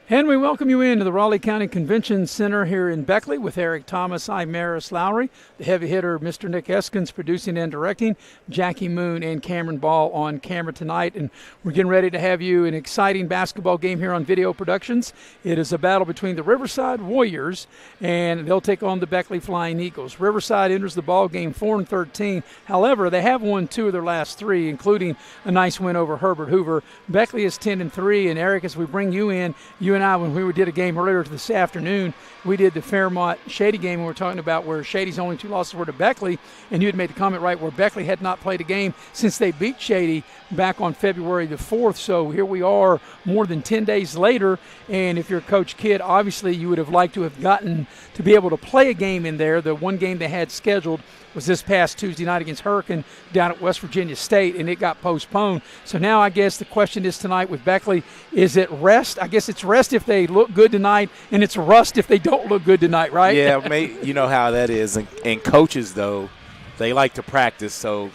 And we welcome you into the Raleigh County Convention Center here in Beckley with Eric Thomas, I'm Maris Lowry, the heavy hitter, Mr. Nick Eskins, producing and directing, Jackie Moon and Cameron Ball on camera tonight. And we're getting ready to have you an exciting basketball game here on Video Productions. It is a battle between the Riverside Warriors, and they'll take on the Beckley Flying Eagles. Riverside enters the ball game 4-13. However, they have won 2 of their last 3, including a nice win over Herbert Hoover. Beckley is 10-3, and Eric, as we bring you in, you and I, when we did a game earlier this afternoon, we did the Fairmont Shady game, and we were talking about where Shady's only 2 losses were to Beckley, and you had made the comment right where Beckley had not played a game since they beat Shady back on February the 4th. So here we are more than 10 days later, and if you're Coach Kidd, obviously you would have liked to have gotten to be able to play a game in there. The one game they had scheduled was this past Tuesday night against Hurricane down at West Virginia State, and it got postponed. So now I guess the question is tonight with Beckley, is it rest? I guess it's rest if they look good tonight, and it's rust if they don't look good tonight, right? Yeah, you know how that is. And coaches, though, they like to practice, so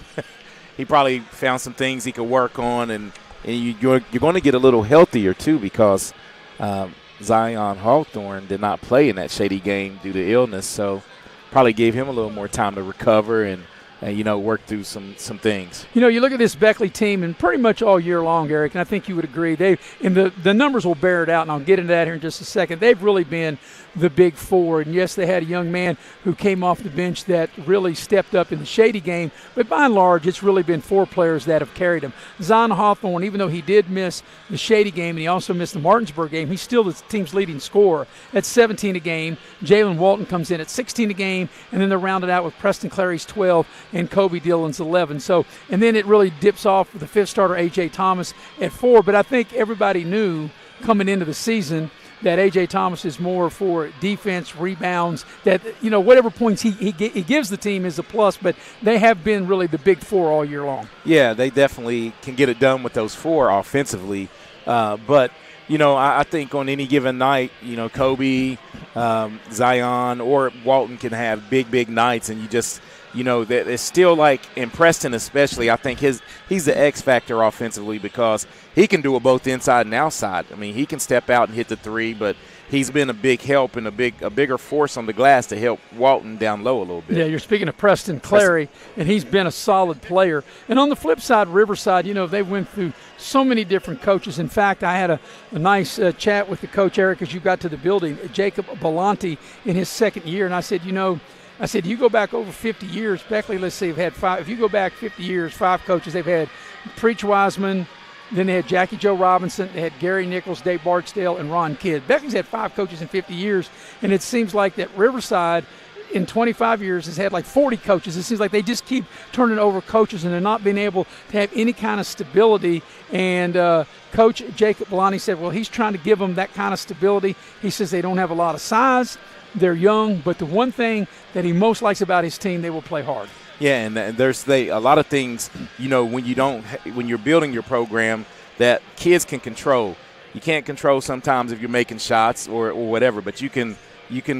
he probably found some things he could work on, and you're going to get a little healthier, too, because Zion Hawthorne did not play in that Shady game due to illness, so probably gave him a little more time to recover and work through some things. You look at this Beckley team, and pretty much all year long, Eric, and I think you would agree, the numbers will bear it out, and I'll get into that here in just a second. They've really been the big 4, and yes, they had a young man who came off the bench that really stepped up in the Shady game, but by and large, it's really been 4 players that have carried them. Zion Hawthorne, even though he did miss the Shady game and he also missed the Martinsburg game, he's still the team's leading scorer at 17 a game. Jalen Walton comes in at 16 a game, and then they're rounded out with Preston Clary's 12 and Kobe Dillon's 11. So, and then it really dips off with the 5th starter, A.J. Thomas, at 4. But I think everybody knew coming into the season that A.J. Thomas is more for defense, rebounds, that, whatever points he gives the team is a plus, but they have been really the big 4 all year long. Yeah, they definitely can get it done with those 4 offensively. But, I think on any given night, Kobe, Zion, or Walton can have big nights, and you just – that it's still like in Preston especially, I think he's the X factor offensively because he can do it both inside and outside. I mean, he can step out and hit the 3, but he's been a big help and a bigger force on the glass to help Walton down low a little bit. Yeah, you're speaking of Preston Clary, and he's been a solid player. And on the flip side, Riverside, they went through so many different coaches. In fact, I had a nice chat with the coach, Eric, as you got to the building, Jacob Belanti, in his 2nd year, and I said, you go back over 50 years, Beckley, let's see, have had 5. If you go back 50 years, 5 coaches, they've had Preach Wiseman, then they had Jackie Joe Robinson, they had Gary Nichols, Dave Barksdale, and Ron Kidd. Beckley's had 5 coaches in 50 years, and it seems like that Riverside in 25 years has had like 40 coaches. It seems like they just keep turning over coaches, and they're not being able to have any kind of stability. And Coach Jacob Belanti said, well, he's trying to give them that kind of stability. He says they don't have a lot of size. They're young, but the one thing that he most likes about his team, they will play hard. Yeah, and there's a lot of things, when you're building your program that kids can control. You can't control sometimes if you're making shots or whatever, but you can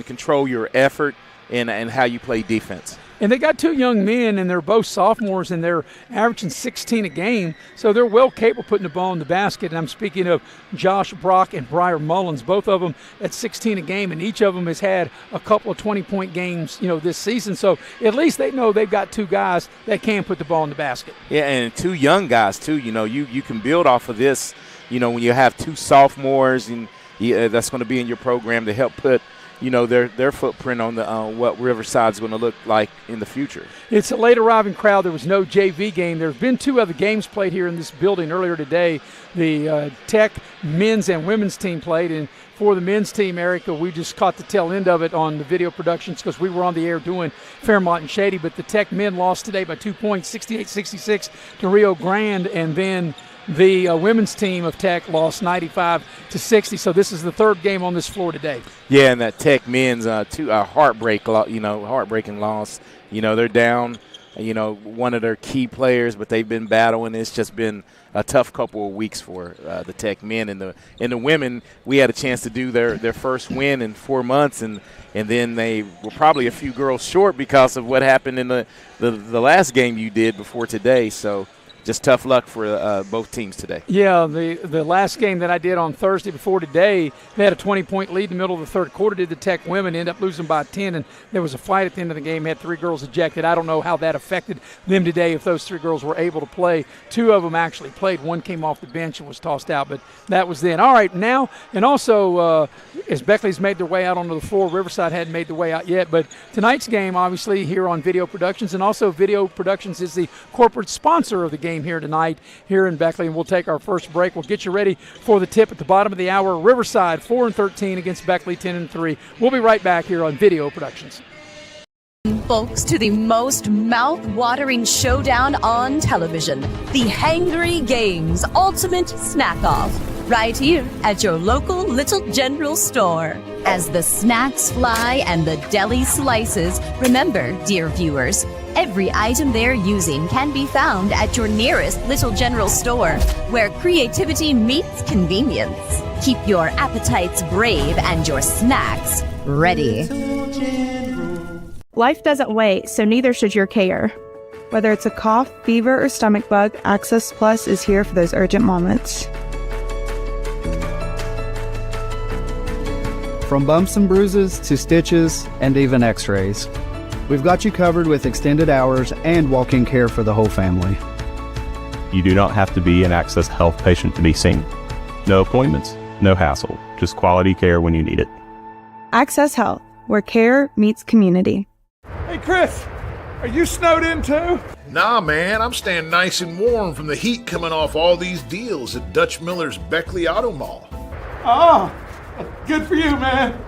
control your effort and how you play defense. And they got 2 young men, and they're both sophomores, and they're averaging 16 a game. So they're well capable of putting the ball in the basket. And I'm speaking of Josh Brock and Briar Mullins, both of them at 16 a game, and each of them has had a couple of 20-point games, this season. So at least they know they've got 2 guys that can put the ball in the basket. Yeah, and 2 young guys, too. You can build off of this, when you have 2 sophomores, and that's going to be in your program to help put – their footprint on the what Riverside's going to look like in the future. It's a late arriving crowd. There was no JV game. There have been 2 other games played here in this building earlier today. The Tech men's and women's team played, and for the men's team, Erica, we just caught the tail end of it on the video productions because we were on the air doing Fairmont and Shady, but the Tech men lost today by 2 points, 68-66 to Rio Grande, and then the women's team of Tech lost 95-60. So this is the 3rd game on this floor today. Yeah, and that Tech men's heartbreaking loss. They're down, one of their key players, but they've been battling. It's just been a tough couple of weeks for the Tech men. And the women, we had a chance to do their first win in 4 months, and then they were probably a few girls short because of what happened in the last game you did before today. So just tough luck for both teams today. Yeah, the last game that I did on Thursday before today, they had a 20-point lead in the middle of the third quarter, did the Tech women, ended up losing by 10, and there was a fight at the end of the game, had 3 girls ejected. I don't know how that affected them today if those 3 girls were able to play. 2 of them actually played. 1 came off the bench and was tossed out, but that was then. All right, now, and also as Beckley's made their way out onto the floor, Riverside hadn't made their way out yet, but tonight's game, obviously, here on Video Productions, and also Video Productions is the corporate sponsor of the game here tonight here in Beckley, and we'll take our first break. We'll get you ready for the tip at the bottom of the hour. Riverside 4-13 against Beckley 10-3. We'll be right back here on Video Productions. Folks, to the most mouth-watering showdown on television, the Hangry Games Ultimate Snack-Off, right here at your local Little General store. As the snacks fly and the deli slices, remember, dear viewers, every item they're using can be found at your nearest Little General store, where creativity meets convenience. Keep your appetites brave and your snacks ready. Life doesn't wait, so neither should your care. Whether it's a cough, fever, or stomach bug, Access Plus is here for those urgent moments. From bumps and bruises to stitches and even x-rays, we've got you covered with extended hours and walk-in care for the whole family. You do not have to be an Access Health patient to be seen. No appointments, no hassle, just quality care when you need it. Access Health, where care meets community. Hey, Chris, are you snowed in too? Nah, man, I'm staying nice and warm from the heat coming off all these deals at Dutch Miller's Beckley Auto Mall. Oh, good for you, man.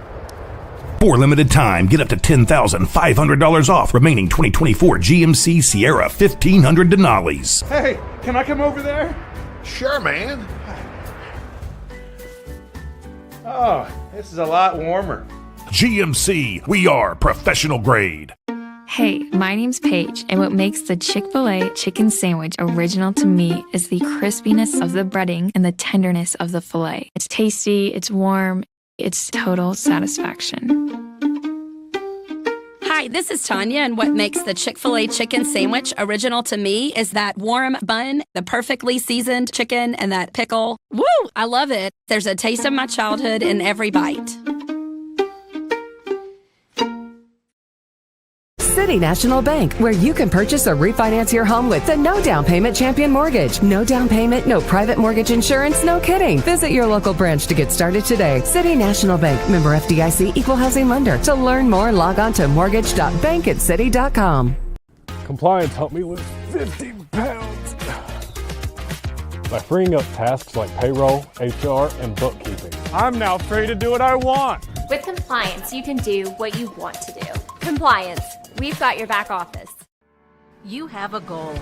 For limited time, get up to $10,500 off remaining 2024 GMC Sierra 1500 Denali's. Hey, can I come over there? Sure, man. Oh, this is a lot warmer. GMC, we are professional grade. Hey, my name's Paige, and what makes the Chick-fil-A chicken sandwich original to me is the crispiness of the breading and the tenderness of the filet. It's tasty, it's warm, it's total satisfaction. Hi, this is Tanya, and what makes the Chick-fil-A chicken sandwich original to me is that warm bun, the perfectly seasoned chicken, and that pickle. Woo! I love it. There's a taste of my childhood in every bite. City National Bank, where you can purchase or refinance your home with the no down payment Champion Mortgage. No down payment, no private mortgage insurance, no kidding. Visit your local branch to get started today. City National Bank, member FDIC, equal housing lender. To learn more, log on to mortgage.bankatcity.com. Compliance helped me lose 50 pounds by freeing up tasks like payroll, HR, and bookkeeping. I'm now free to do what I want. With Compliance, you can do what you want to do. Compliance, we've got your back office. You have a goal.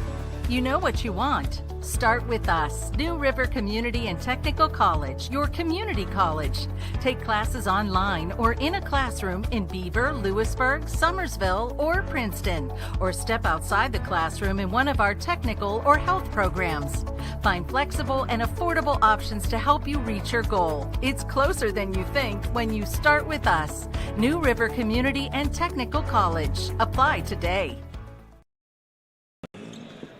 You know what you want. Start with us, New River Community and Technical College, your community college. Take classes online or in a classroom in Beaver, Lewisburg, Summersville, or Princeton, or step outside the classroom in one of our technical or health programs. Find flexible and affordable options to help you reach your goal. It's closer than you think when you start with us, New River Community and Technical College. Apply today.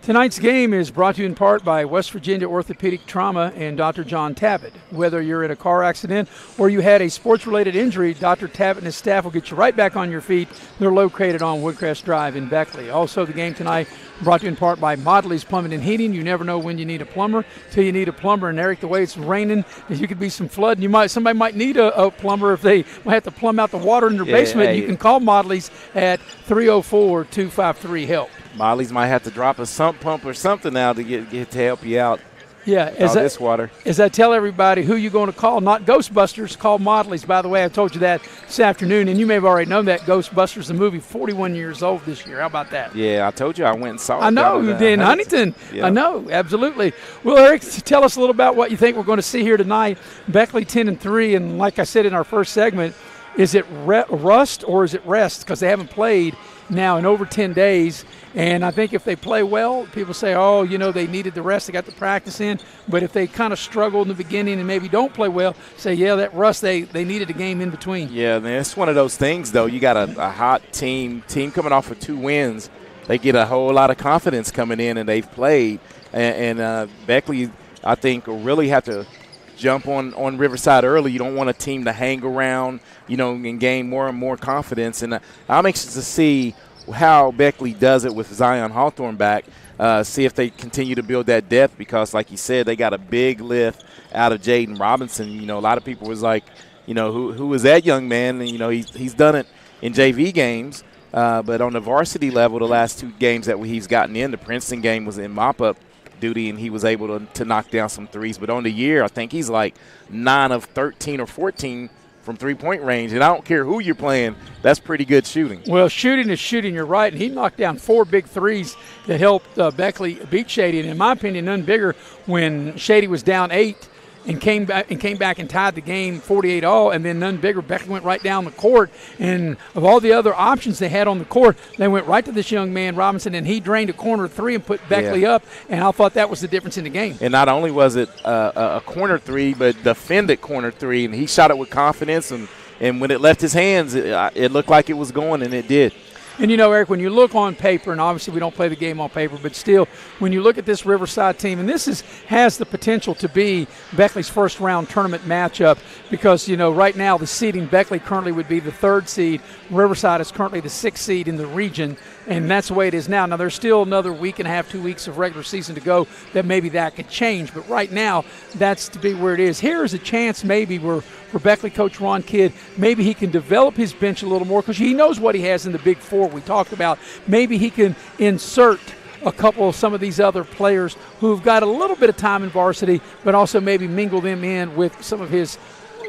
Tonight's game is brought to you in part by West Virginia Orthopedic Trauma and Dr. John Tabbitt. Whether you're in a car accident or you had a sports-related injury, Dr. Tabbitt and his staff will get you right back on your feet. They're located on Woodcrest Drive in Beckley. Also, the game tonight brought to you in part by Modley's Plumbing and Heating. You never know when you need a plumber till you need a plumber. And Eric, the way it's raining, you could be some flood, and somebody might need a plumber if they might have to plumb out the water in their basement. Hey. You can call Modley's at 304-253-HELP. Molly's might have to drop a sump pump or something now to get to help you out. Yeah, this water. As I tell everybody who you're going to call, not Ghostbusters, call Modley's. By the way, I told you that this afternoon, and you may have already known that Ghostbusters, the movie, 41 years old this year. How about that? Yeah, I told you I went and saw it. I know, in Huntington. Yeah. I know, absolutely. Well, Eric, tell us a little about what you think we're going to see here tonight. Beckley 10-3, and like I said in our first segment, is it rust or is it rest? Because they haven't played now in over 10 days. And I think if they play well, people say, oh, they needed the rest, they got the practice in. But if they kind of struggle in the beginning and maybe don't play well, say, yeah, that rust, they needed a game in between. Yeah, man, it's one of those things, though. You got a hot team coming off of 2 wins. they get a whole lot of confidence coming in, and they've played. And Beckley, I think, will really have to jump on Riverside early. You don't want a team to hang around, and gain more and more confidence. And I'm anxious to see how Beckley does it with Zion Hawthorne back, see if they continue to build that depth because, like you said, they got a big lift out of Jaden Robinson. A lot of people was like, who is that young man? And, he's done it in JV games, but on the varsity level, the last 2 games that he's gotten in, the Princeton game was in mop-up duty, and he was able to knock down some threes. But on the year, I think he's like 9 of 13 or 14 from three-point range, and I don't care who you're playing, that's pretty good shooting. Well, shooting is shooting, you're right, and he knocked down 4 big threes that helped Beckley beat Shady, and in my opinion, none bigger when Shady was down 8 and came back and tied the game 48-all, and then none bigger. Beckley went right down the court, and of all the other options they had on the court, they went right to this young man, Robinson, and he drained a corner 3 and put Beckley up, and I thought that was the difference in the game. And not only was it a corner 3, but defended corner 3, and he shot it with confidence, and when it left his hands, it looked like it was going, and it did. And, Eric, when you look on paper, and obviously we don't play the game on paper, but still, when you look at this Riverside team, and this has the potential to be Beckley's first-round tournament matchup because, right now the seeding, Beckley currently would be the 3rd seed. Riverside is currently the 6th seed in the region, and that's the way it is now. Now, there's still another week and a half, 2 weeks of regular season to go that maybe that could change, but right now that's to be where it is. Here is a chance maybe where for Beckley coach Ron Kidd, maybe he can develop his bench a little more because he knows what he has in the Big Four we talked about. Maybe he can insert a couple of some of these other players who've got a little bit of time in varsity, but also maybe mingle them in with some of his,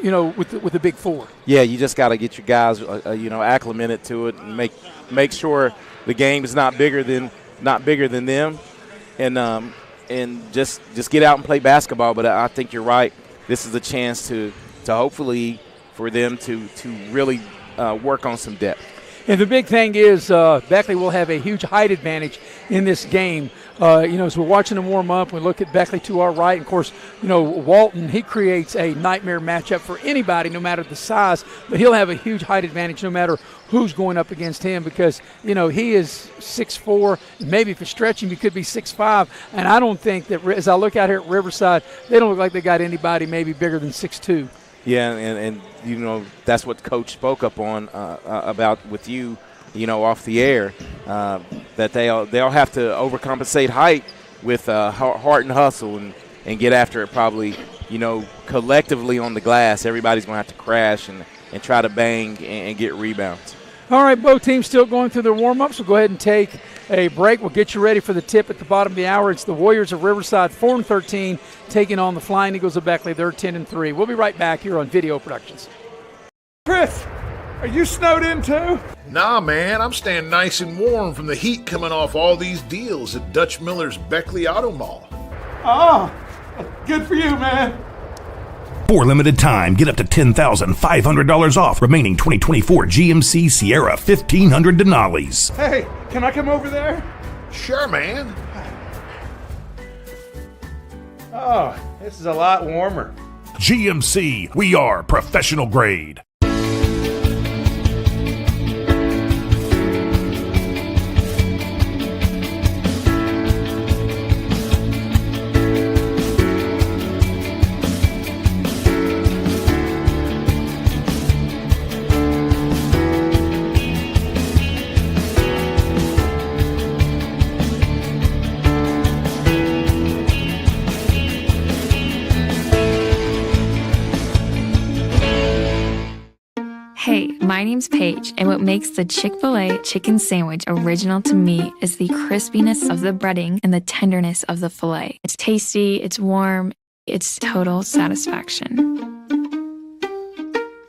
with the Big Four. Yeah, you just got to get your guys, acclimated to it and make sure the game is not bigger than them, and just get out and play basketball. But I think you're right. This is a chance to hopefully for them to really work on some depth. And the big thing is Beckley will have a huge height advantage in this game. As we're watching them warm up, we look at Beckley to our right. And, of course, Walton, he creates a nightmare matchup for anybody, no matter the size. But he'll have a huge height advantage no matter who's going up against him because, he is 6'4". Maybe if it's stretching, he could be 6'5". And I don't think that, as I look out here at Riverside, they don't look like they got anybody maybe bigger than 6'2". Yeah, and that's what Coach spoke up on about with you, off the air, that they'll have to overcompensate height with heart and hustle and get after it probably, collectively on the glass. Everybody's going to have to crash and try to bang and get rebounds. All right, both teams still going through their warm-ups. We'll go ahead and take a break. We'll get you ready for the tip at the bottom of the hour. It's the Warriors of Riverside, 4-13, taking on the Flying Eagles of Beckley. They're 10-3. We'll be right back here on Video Productions. Chris, are you snowed in too? Nah, man, I'm staying nice and warm from the heat coming off all these deals at Dutch Miller's Beckley Auto Mall. Oh, good for you, man. For limited time, get up to $10,500 off remaining 2024 GMC Sierra 1500 Denali's. Hey, can I come over there? Sure, man. Oh, this is a lot warmer. GMC, we are professional grade. Hey, my name's Paige, and what makes the Chick-fil-A chicken sandwich original to me is the crispiness of the breading and the tenderness of the filet. It's tasty, it's warm, it's total satisfaction.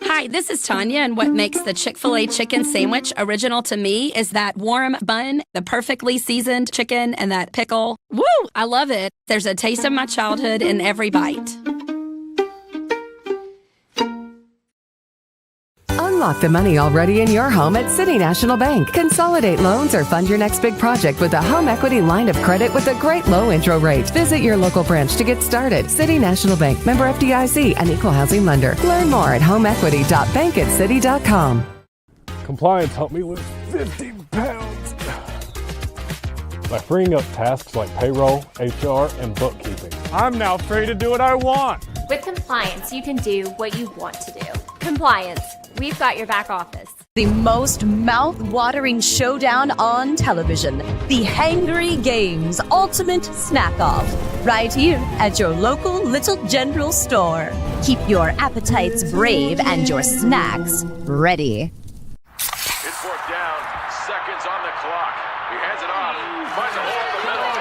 Hi, this is Tanya, and what makes the Chick-fil-A chicken sandwich original to me is that warm bun, the perfectly seasoned chicken, and that pickle. Woo! I love it. There's a taste of my childhood in every bite. Unlock the money already in your home at City National Bank. Consolidate loans or fund your next big project with a home equity line of credit with a great low intro rate. Visit your local branch to get started. City National Bank, member FDIC, an equal housing lender. Learn more at homeequity.bankatcity.com. Compliance helped me lose 50 pounds. by freeing up tasks like payroll, HR, and bookkeeping. I'm now free to do what I want. With compliance, you can do what you want to do. Compliance, we've got your back office. The most mouth-watering showdown on television. The Hangry Games Ultimate Snack-Off. Right here at your local Little General store. Keep your appetites brave and your snacks ready. It's fourth down, seconds on the clock. He hands it off, finds a hole in the middle.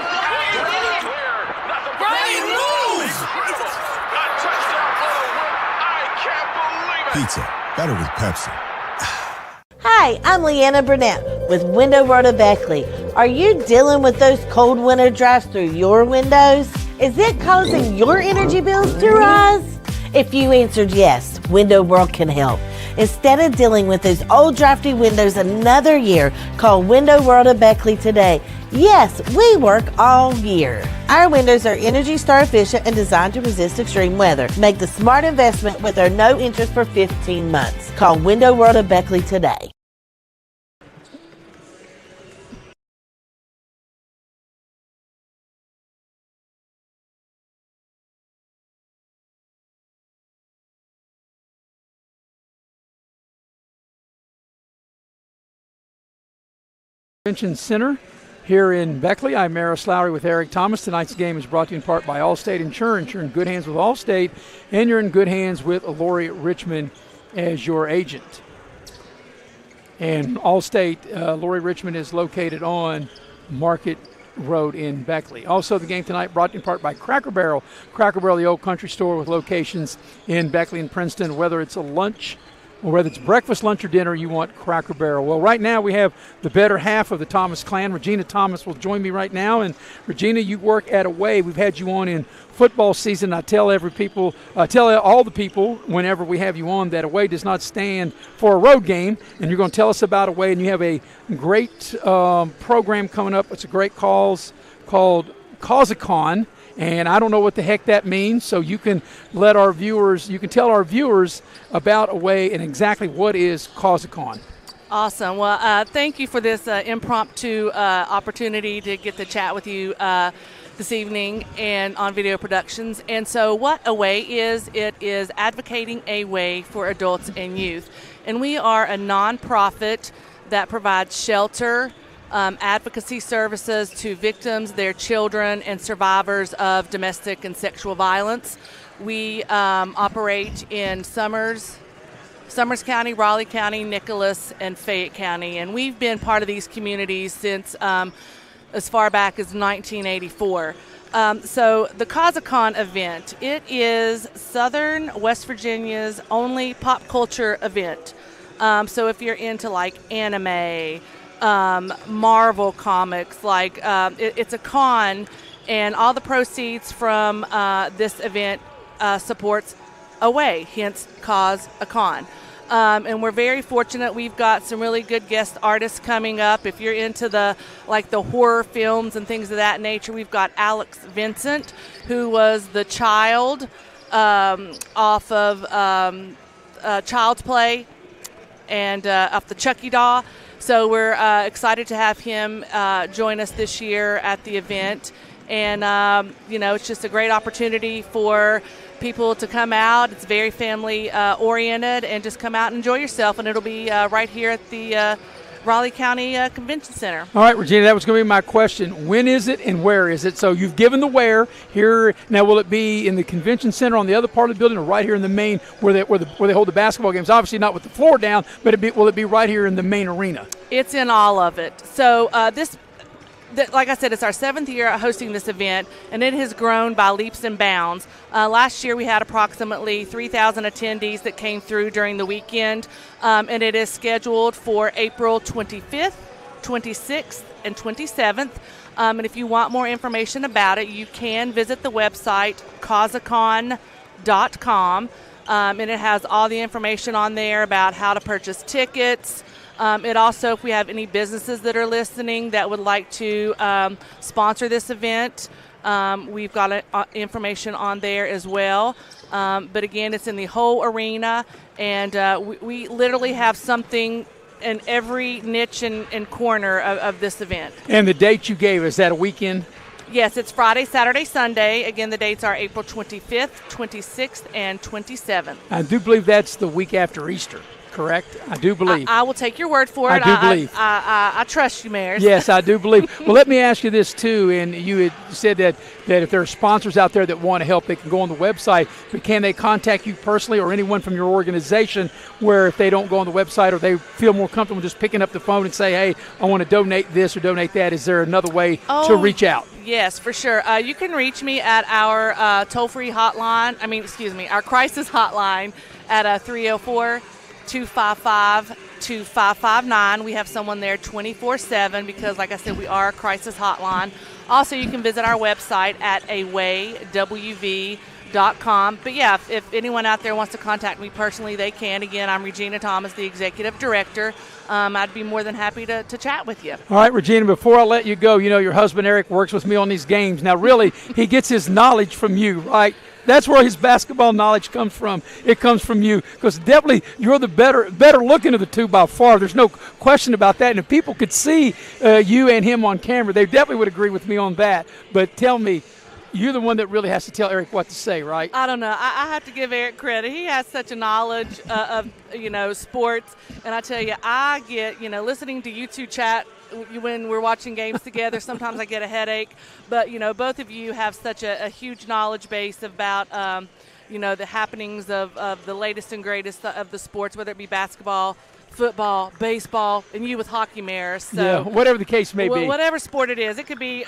Clear, nothing but moves! Incredible! A touchdown for the win! I can't believe it! Pizza, better with Pepsi. Hi, I'm Leanna Burnett with Window World of Beckley. Are you dealing with those cold winter drafts through your windows? Is it causing your energy bills to rise? If you answered yes, Window World can help. Instead of dealing with those old drafty windows another year, call Window World of Beckley today. Yes, we work all year. Our windows are Energy Star efficient and designed to resist extreme weather. Make the smart investment with our no interest for 15 months. Call Window World of Beckley today. Convention Center here in Beckley. I'm Maris Lowry with Eric Thomas. Tonight's game is brought to you in part by Allstate Insurance. You're in good hands with Allstate, and you're in good hands with Lori Richmond as your agent. And Allstate, Lori Richmond is located on Market Road in Beckley. Also, the game tonight brought to you in part by Cracker Barrel. Cracker Barrel, the old country store with locations in Beckley and Princeton. Whether it's a lunch or whether it's breakfast, lunch, or dinner, you want Cracker Barrel. Well, right now we have the better half of the Thomas clan. Regina Thomas will join me right now. And Regina, you work at Away. We've had you on in football season. I tell all the people whenever we have you on that Away does not stand for a road game. And you're going to tell us about Away. And you have a great program coming up. It's a great cause called Cause-a-Con. And I don't know what the heck that means, so you can tell our viewers about Away and exactly what is Cause-a-Con. Awesome. Well, thank you for this impromptu opportunity to get to chat with you this evening and on Video Productions. And so what Away is, it is advocating a way for adults and youth. And we are a nonprofit that provides shelter, advocacy services to victims, their children, and survivors of domestic and sexual violence. We operate in Summers County, Raleigh County, Nicholas, and Fayette County, and we've been part of these communities since as far back as 1984. So the Cause-a-Con event, it is Southern West Virginia's only pop culture event. So if you're into like anime, Marvel comics, it's a con, and all the proceeds from this event supports Away, hence Cause-a-Con. And we're very fortunate. We've got some really good guest artists coming up. If you're into the horror films and things of that nature, we've got Alex Vincent, who was the child off of Child's Play and off the Chucky doll. So we're excited to have him join us this year at the event. And, it's just a great opportunity for people to come out. It's very family oriented, and just come out and enjoy yourself. And it'll be right here at the Raleigh County Convention Center. All right, Regina, that was going to be my question. When is it and where is it? So you've given the where here. Now, will it be in the Convention Center on the other part of the building, or right here in the main where they hold the basketball games? Obviously not with the floor down, but will it be right here in the main arena? It's in all of it. So like I said, it's our 7th year hosting this event, and it has grown by leaps and bounds. Last year we had approximately 3,000 attendees that came through during the weekend, and it is scheduled for April 25th, 26th, and 27th. And if you want more information about it, you can visit the website causacon.com, and it has all the information on there about how to purchase tickets. It also, if we have any businesses that are listening that would like to sponsor this event, we've got information on there as well. But again, it's in the whole arena, and we literally have something in every niche and corner of this event. And the date you gave, is that a weekend? Yes, it's Friday, Saturday, Sunday. Again, the dates are April 25th, 26th, and 27th. I do believe that's the week after Easter. Correct? I do believe. I will take your word for it. I do believe. I trust you, Maris. Yes, I do believe. Well, let me ask you this, too. And you had said that if there are sponsors out there that want to help, they can go on the website. But can they contact you personally or anyone from your organization where if they don't go on the website or they feel more comfortable just picking up the phone and say, hey, I want to donate this or donate that? Is there another way to reach out? Yes, for sure. You can reach me at our toll-free hotline. Our crisis hotline at 304-255-2559. We have someone there 24/7 because, like I said, we are a crisis hotline. Also, you can visit our website at awayWV.com. But, yeah, if anyone out there wants to contact me personally, they can. Again, I'm Regina Thomas, the Executive Director. I'd be more than happy to chat with you. All right, Regina, before I let you go, your husband Eric works with me on these games. Now, really, he gets his knowledge from you, right? That's where his basketball knowledge comes from. It comes from you because definitely you're the better looking of the two by far. There's no question about that. And if people could see you and him on camera, they definitely would agree with me on that. But tell me, you're the one that really has to tell Eric what to say, right? I don't know. I have to give Eric credit. He has such a knowledge of sports. And I tell you, I get, listening to you two chat when we're watching games together, sometimes I get a headache. But, both of you have such a huge knowledge base about, the happenings of the latest and greatest of the sports, whether it be basketball, football, baseball, and you with hockey, Maris. So, yeah, whatever the case may be. Whatever sport it is. It could be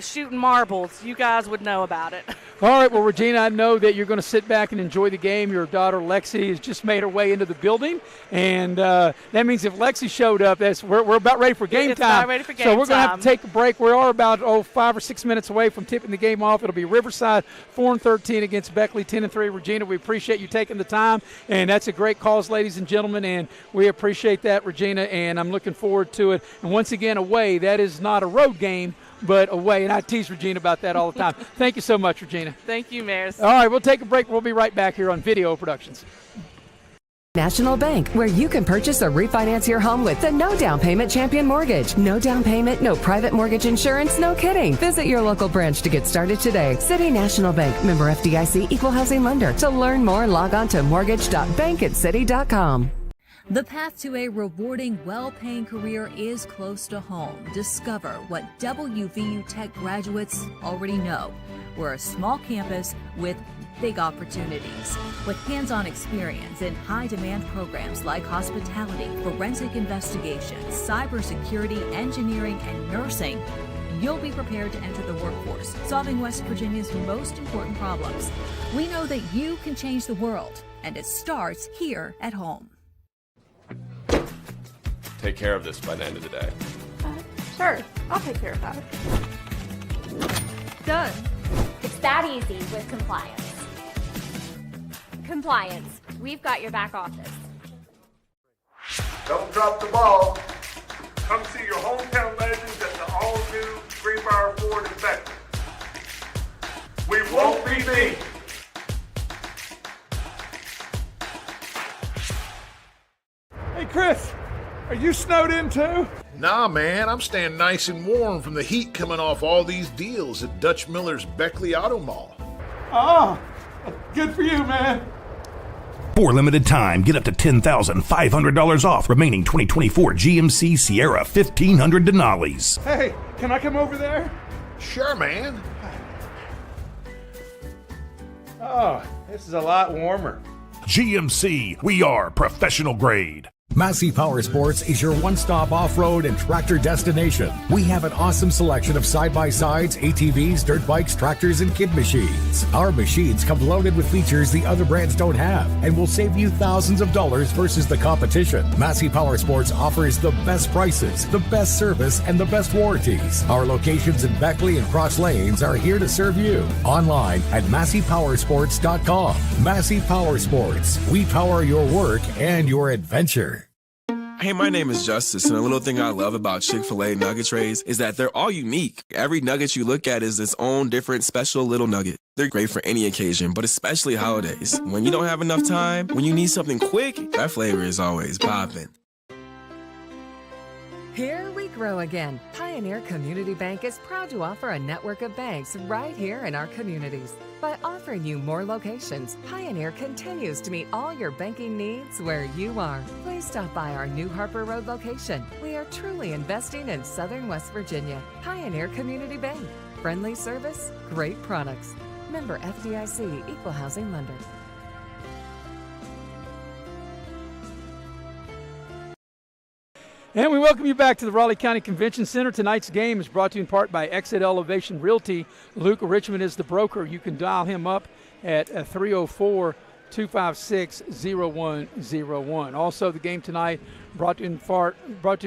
shooting marbles. You guys would know about it. All right, well, Regina, I know that you're going to sit back and enjoy the game. Your daughter, Lexi, has just made her way into the building. And that means if Lexi showed up, we're about ready for game time. About ready for game so we're going to time. have to take a break. We are about 5 or 6 minutes away from tipping the game off. It'll be Riverside 4-13 against Beckley 10-3. Regina, we appreciate you taking the time. And that's a great cause, ladies and gentlemen. And we appreciate that, Regina, and I'm looking forward to it. And once again, away, that is not a road game, but away. And I tease Regina about that all the time. Thank you so much, Regina. Thank you, Maris. All right, we'll take a break. We'll be right back here on Video Productions. National Bank, where you can purchase or refinance your home with the no down payment champion mortgage. No down payment, no private mortgage insurance, no kidding. Visit your local branch to get started today. City National Bank, member FDIC, equal housing lender. To learn more, log on to mortgage.bankatcity.com. The path to a rewarding, well-paying career is close to home. Discover what WVU Tech graduates already know. We're a small campus with big opportunities. With hands-on experience in high-demand programs like hospitality, forensic investigations, cybersecurity, engineering, and nursing, you'll be prepared to enter the workforce, solving West Virginia's most important problems. We know that you can change the world, and it starts here at home. Take care of this by the end of the day. Sure, I'll take care of that. Done. It's that easy with compliance. Compliance, we've got your back office. Don't drop the ball. Come see your hometown legends at the all-new Greenbrier Ford in Beckley. We won't be beat. Hey, Chris, are you snowed in too? Nah, man, I'm staying nice and warm from the heat coming off all these deals at Dutch Miller's Beckley Auto Mall. Oh, good for you, man. For limited time, get up to $10,500 off remaining 2024 GMC Sierra 1500 Denali's. Hey, can I come over there? Sure, man. Oh, this is a lot warmer. GMC, we are professional grade. Massey Power Sports is your one-stop off-road and tractor destination. We have an awesome selection of side-by-sides, ATVs, dirt bikes, tractors, and kid machines. Our machines come loaded with features the other brands don't have and will save you thousands of dollars versus the competition. Massey Power Sports offers the best prices, the best service, and the best warranties. Our locations in Beckley and Cross Lanes are here to serve you. Online at MasseyPowersports.com. Massey Power Sports. We power your work and your adventure. Hey, my name is Justice, and a little thing I love about Chick-fil-A nugget trays is that they're all unique. Every nugget you look at is its own different special little nugget. They're great for any occasion, but especially holidays. When you don't have enough time, when you need something quick, that flavor is always popping. Here we grow again. Pioneer Community Bank is proud to offer a network of banks right here in our communities. By offering you more locations, Pioneer continues to meet all your banking needs where you are. Please stop by our new Harper Road location. We are truly investing in Southern West Virginia. Pioneer Community Bank. Friendly service, great products. Member FDIC, Equal Housing Lender. And we welcome you back to the Raleigh County Convention Center. Tonight's game is brought to you in part by Exit Elevation Realty. Luke Richmond is the broker. You can dial him up at 304-256-0101. Also, the game tonight brought to you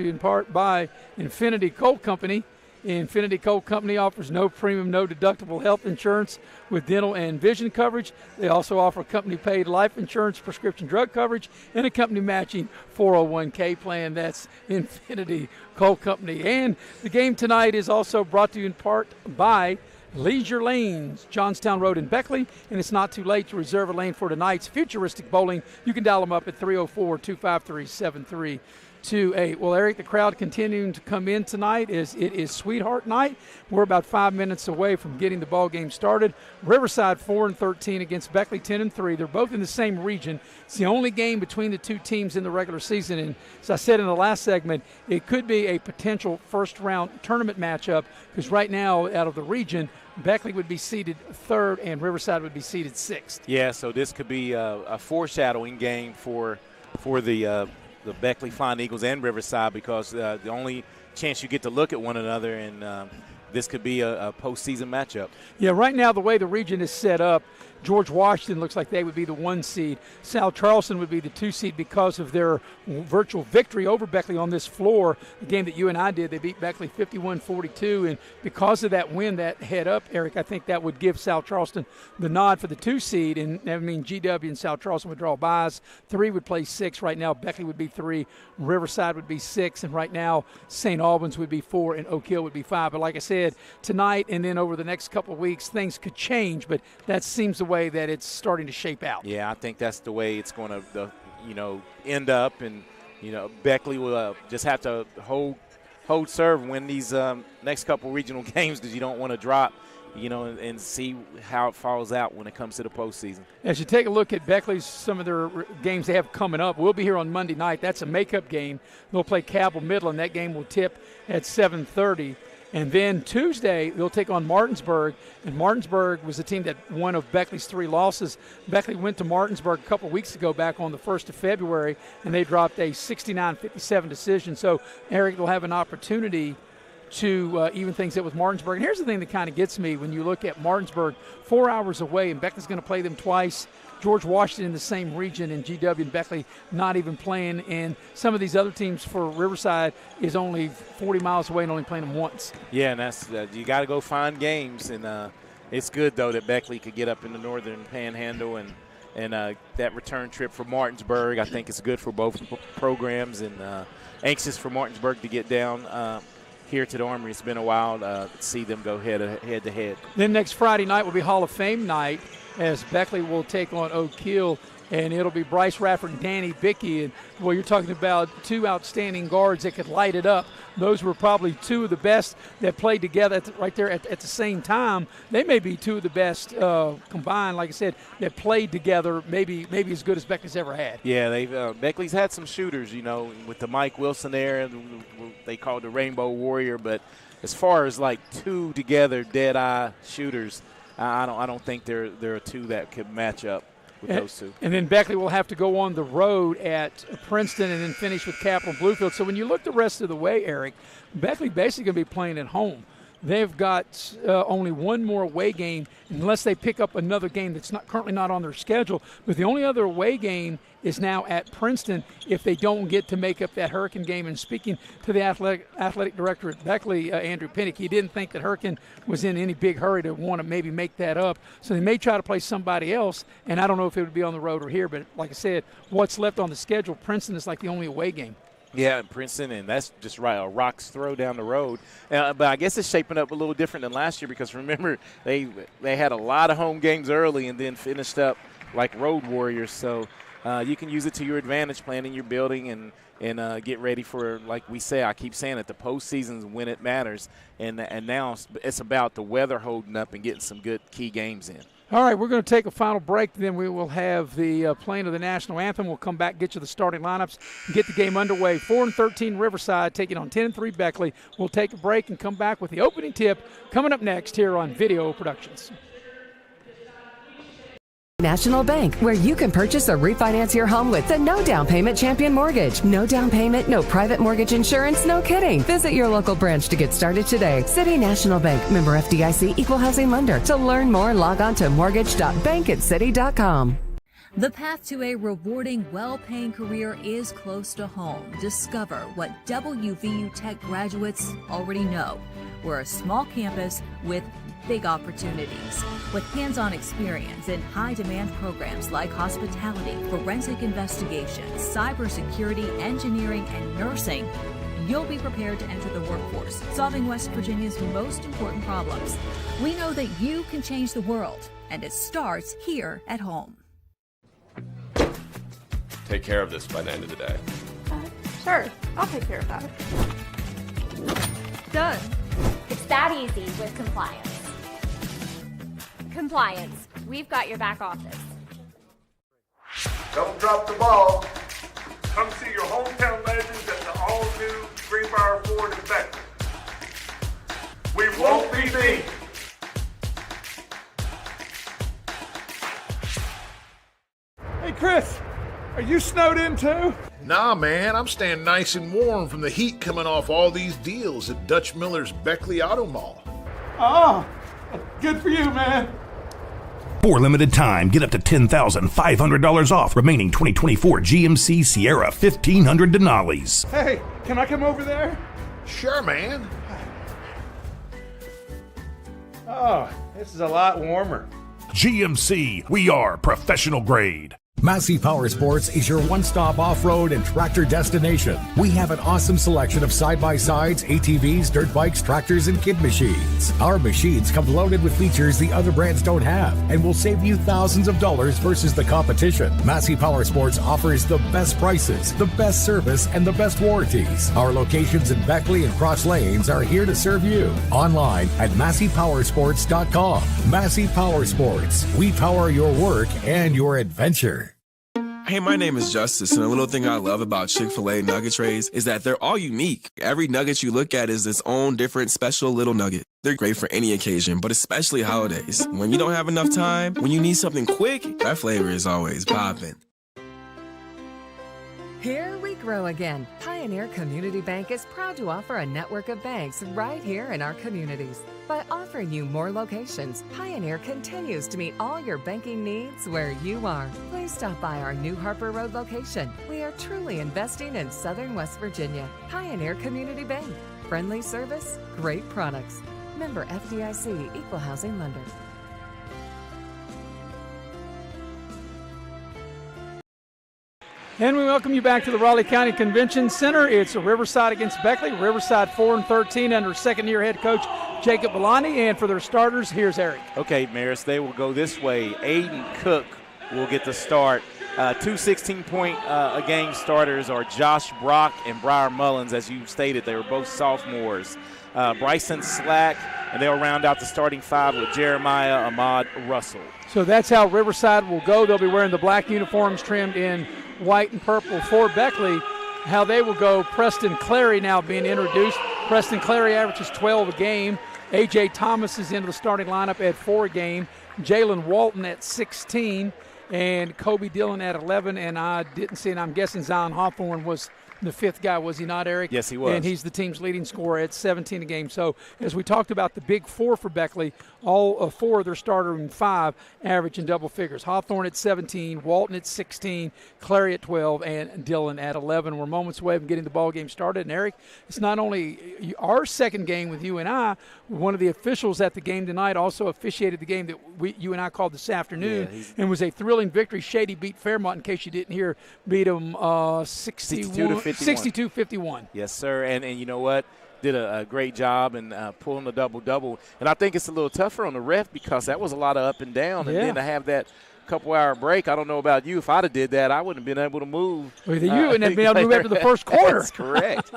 in part by Infinity Coal Company. Infinity Coal Company offers no premium, no deductible health insurance with dental and vision coverage. They also offer company-paid life insurance, prescription drug coverage, and a company-matching 401k plan. That's Infinity Coal Company. And the game tonight is also brought to you in part by Leisure Lanes, Johnstown Road in Beckley, and it's not too late to reserve a lane for tonight's futuristic bowling. You can dial them up at 304-253-7328. Well, Eric, the crowd continuing to come in tonight as it is Sweetheart Night. We're about 5 minutes away from getting the ball game started. Riverside 4-13 against Beckley 10-3. They're both in the same region. It's the only game between the two teams in the regular season. And as I said in the last segment, it could be a potential first-round tournament matchup because right now, out of the region, Beckley would be seeded third and Riverside would be seeded sixth. Yeah, so this could be a foreshadowing game for the Beckley Flying Eagles and Riverside because the only chance you get to look at one another, and this could be a postseason matchup. Yeah, right now the way the region is set up, George Washington looks like they would be the 1 seed. South Charleston would be the 2 seed because of their virtual victory over Beckley on this floor. The game that you and I did, they beat Beckley 51-42, and because of that win, that head up, Eric, I think that would give South Charleston the nod for the 2 seed, and that would mean GW and South Charleston would draw buys. 3 would play 6. Right now, Beckley would be 3, Riverside would be 6, and right now, St. Albans would be 4, and Oak Hill would be 5. But like I said, tonight and then over the next couple of weeks, things could change, but that seems the way that it's starting to shape out. Yeah, I think that's the way it's going to, end up, and Beckley will just have to hold serve, win these next couple regional games because you don't want to drop, and see how it falls out when it comes to the postseason. As you take a look at Beckley's, some of their games they have coming up, we'll be here on Monday night. That's a makeup game. They'll play Cabell Midland. That game will tip at 7:30. And then Tuesday, they'll take on Martinsburg. And Martinsburg was the team that one of Beckley's 3 losses. Beckley went to Martinsburg a couple of weeks ago back on the 1st of February, and they dropped a 69-57 decision. So Eric will have an opportunity to even things up with Martinsburg. And here's the thing that kind of gets me when you look at Martinsburg, 4 hours away, and Beckley's going to play them twice. George Washington in the same region, and GW and Beckley not even playing. And some of these other teams for Riverside is only 40 miles away and only playing them once. Yeah, and that's you got to go find games. And it's good, though, that Beckley could get up in the northern panhandle. And that return trip for Martinsburg, I think it's good for both programs. And anxious for Martinsburg to get down here to the Armory. It's been a while to see them go head to head. Then next Friday night will be Hall of Fame night, as Beckley will take on Oak Hill, and it'll be Bryce Rafford and Danny Bickey. And, well, you're talking about 2 outstanding guards that could light it up. Those were probably 2 of the best that played together right there at the same time. They may be 2 of the best combined, like I said, that played together, maybe as good as Beckley's ever had. Yeah, Beckley's had some shooters, with the Mike Wilson there. They called the Rainbow Warrior. But as far as like 2 together dead-eye shooters, I don't think there are 2 that could match up with those 2. And then Beckley will have to go on the road at Princeton and then finish with Capital Bluefield. So when you look the rest of the way, Eric, Beckley basically going to be playing at home. They've got only one more away game unless they pick up another game that's currently not on their schedule. But the only other away game is now at Princeton if they don't get to make up that Hurricane game. And speaking to the athletic director at Beckley, Andrew Pinnick, he didn't think that Hurricane was in any big hurry to want to maybe make that up. So they may try to play somebody else, and I don't know if it would be on the road or here. But like I said, what's left on the schedule, Princeton is like the only away game. Yeah, Princeton, and that's just right, a rock's throw down the road. But I guess it's shaping up a little different than last year because, remember, they had a lot of home games early and then finished up like road warriors. So you can use it to your advantage, planning your building and get ready for, like we say, I keep saying it, the postseason's when it matters. And now it's about the weather holding up and getting some good key games in. All right, we're going to take a final break. Then we will have the playing of the national anthem. We'll come back, get you the starting lineups, and get the game underway. 4-13 Riverside taking on 10-3 Beckley. We'll take a break and come back with the opening tip coming up next here on Video Productions. National Bank, where you can purchase or refinance your home with the no down payment champion mortgage. No down payment, no private mortgage insurance, no kidding. Visit your local branch to get started today. City National Bank, member FDIC, equal housing lender. To learn more, log on to mortgage.bankatcity.com. The path to a rewarding, well-paying career is close to home. Discover what WVU Tech graduates already know. We're a small campus with big opportunities. With hands-on experience in high-demand programs like hospitality, forensic investigations, cybersecurity, engineering, and nursing, you'll be prepared to enter the workforce, solving West Virginia's most important problems. We know that you can change the world, and it starts here at home. Take care of this by the end of the day. Sure, I'll take care of that. Done. It's that easy with compliance. Compliance, we've got your back office. Don't drop the ball. Come see your hometown legends at the all-new Greenbrier Ford in Beckley. We won't be beat. Hey, Chris, are you snowed in too? Nah, man, I'm staying nice and warm from the heat coming off all these deals at Dutch Miller's Beckley Auto Mall. Oh, good for you, man. For limited time, get up to $10,500 off remaining 2024 GMC Sierra 1500 Denali's. Hey, can I come over there? Sure, man. Oh, this is a lot warmer. GMC, we are professional grade. Massey Power Sports is your one-stop off-road and tractor destination. We have an awesome selection of side-by-sides, ATVs, dirt bikes, tractors, and kid machines. Our machines come loaded with features the other brands don't have and will save you thousands of dollars versus the competition. Massey Power Sports offers the best prices, the best service, and the best warranties. Our locations in Beckley and Cross Lanes are here to serve you. Online at MasseyPowersports.com. Massey Power Sports. We power your work and your adventure. Hey, my name is Justice, and a little thing I love about Chick-fil-A nugget trays is that they're all unique. Every nugget you look at is its own different special little nugget. They're great for any occasion, but especially holidays. When you don't have enough time, when you need something quick, that flavor is always popping. Here we grow again. Pioneer Community Bank is proud to offer a network of banks right here in our communities. By offering you more locations, Pioneer continues to meet all your banking needs where you are. Please stop by our new Harper Road location. We are truly investing in Southern West Virginia. Pioneer Community Bank. Friendly service, great products. Member FDIC, equal housing lender. And we welcome you back to the Raleigh County Convention Center. It's a Riverside against Beckley. Riverside 4-13 under second-year head coach Jacob Belani. And for their starters, here's Eric. Okay, Maris, they will go this way. Aiden Cook will get the start. Two 16-point-a-game starters are Josh Brock and Briar Mullins. As you stated, they were both sophomores. Bryson Slack, and they'll round out the starting five with Jeremiah Ahmad Russell. So that's how Riverside will go. They'll be wearing the black uniforms trimmed in white and purple. For Beckley, how they will go, Preston Clary now being introduced. Preston Clary averages 12 a game. A.J. Thomas is into the starting lineup at 4 a game. Jalen Walton at 16. And Kobe Dillon at 11. And I didn't see, and I'm guessing Zion Hawthorne was the fifth guy, was he not, Eric? Yes, he was. And he's the team's leading scorer at 17 a game. So as we talked about the big four for Beckley, all four of their starter and five average in double figures. Hawthorne at 17, Walton at 16, Clary at 12, and Dillon at 11. We're moments away from getting the ball game started. And, Eric, it's not only our second game with you and I. One of the officials at the game tonight also officiated the game that you and I called this afternoon, and was a thrilling victory. Shady beat Fairmont, in case you didn't hear, beat them 62-51. Yes, sir. And you know what? Did a great job in pulling the double-double. And I think it's a little tougher on the ref because that was a lot of up and down. And then to have that couple-hour break. I don't know about you. If I'd have did that, I wouldn't have been able to move. Well, you wouldn't have been able to move after the first quarter. That's correct.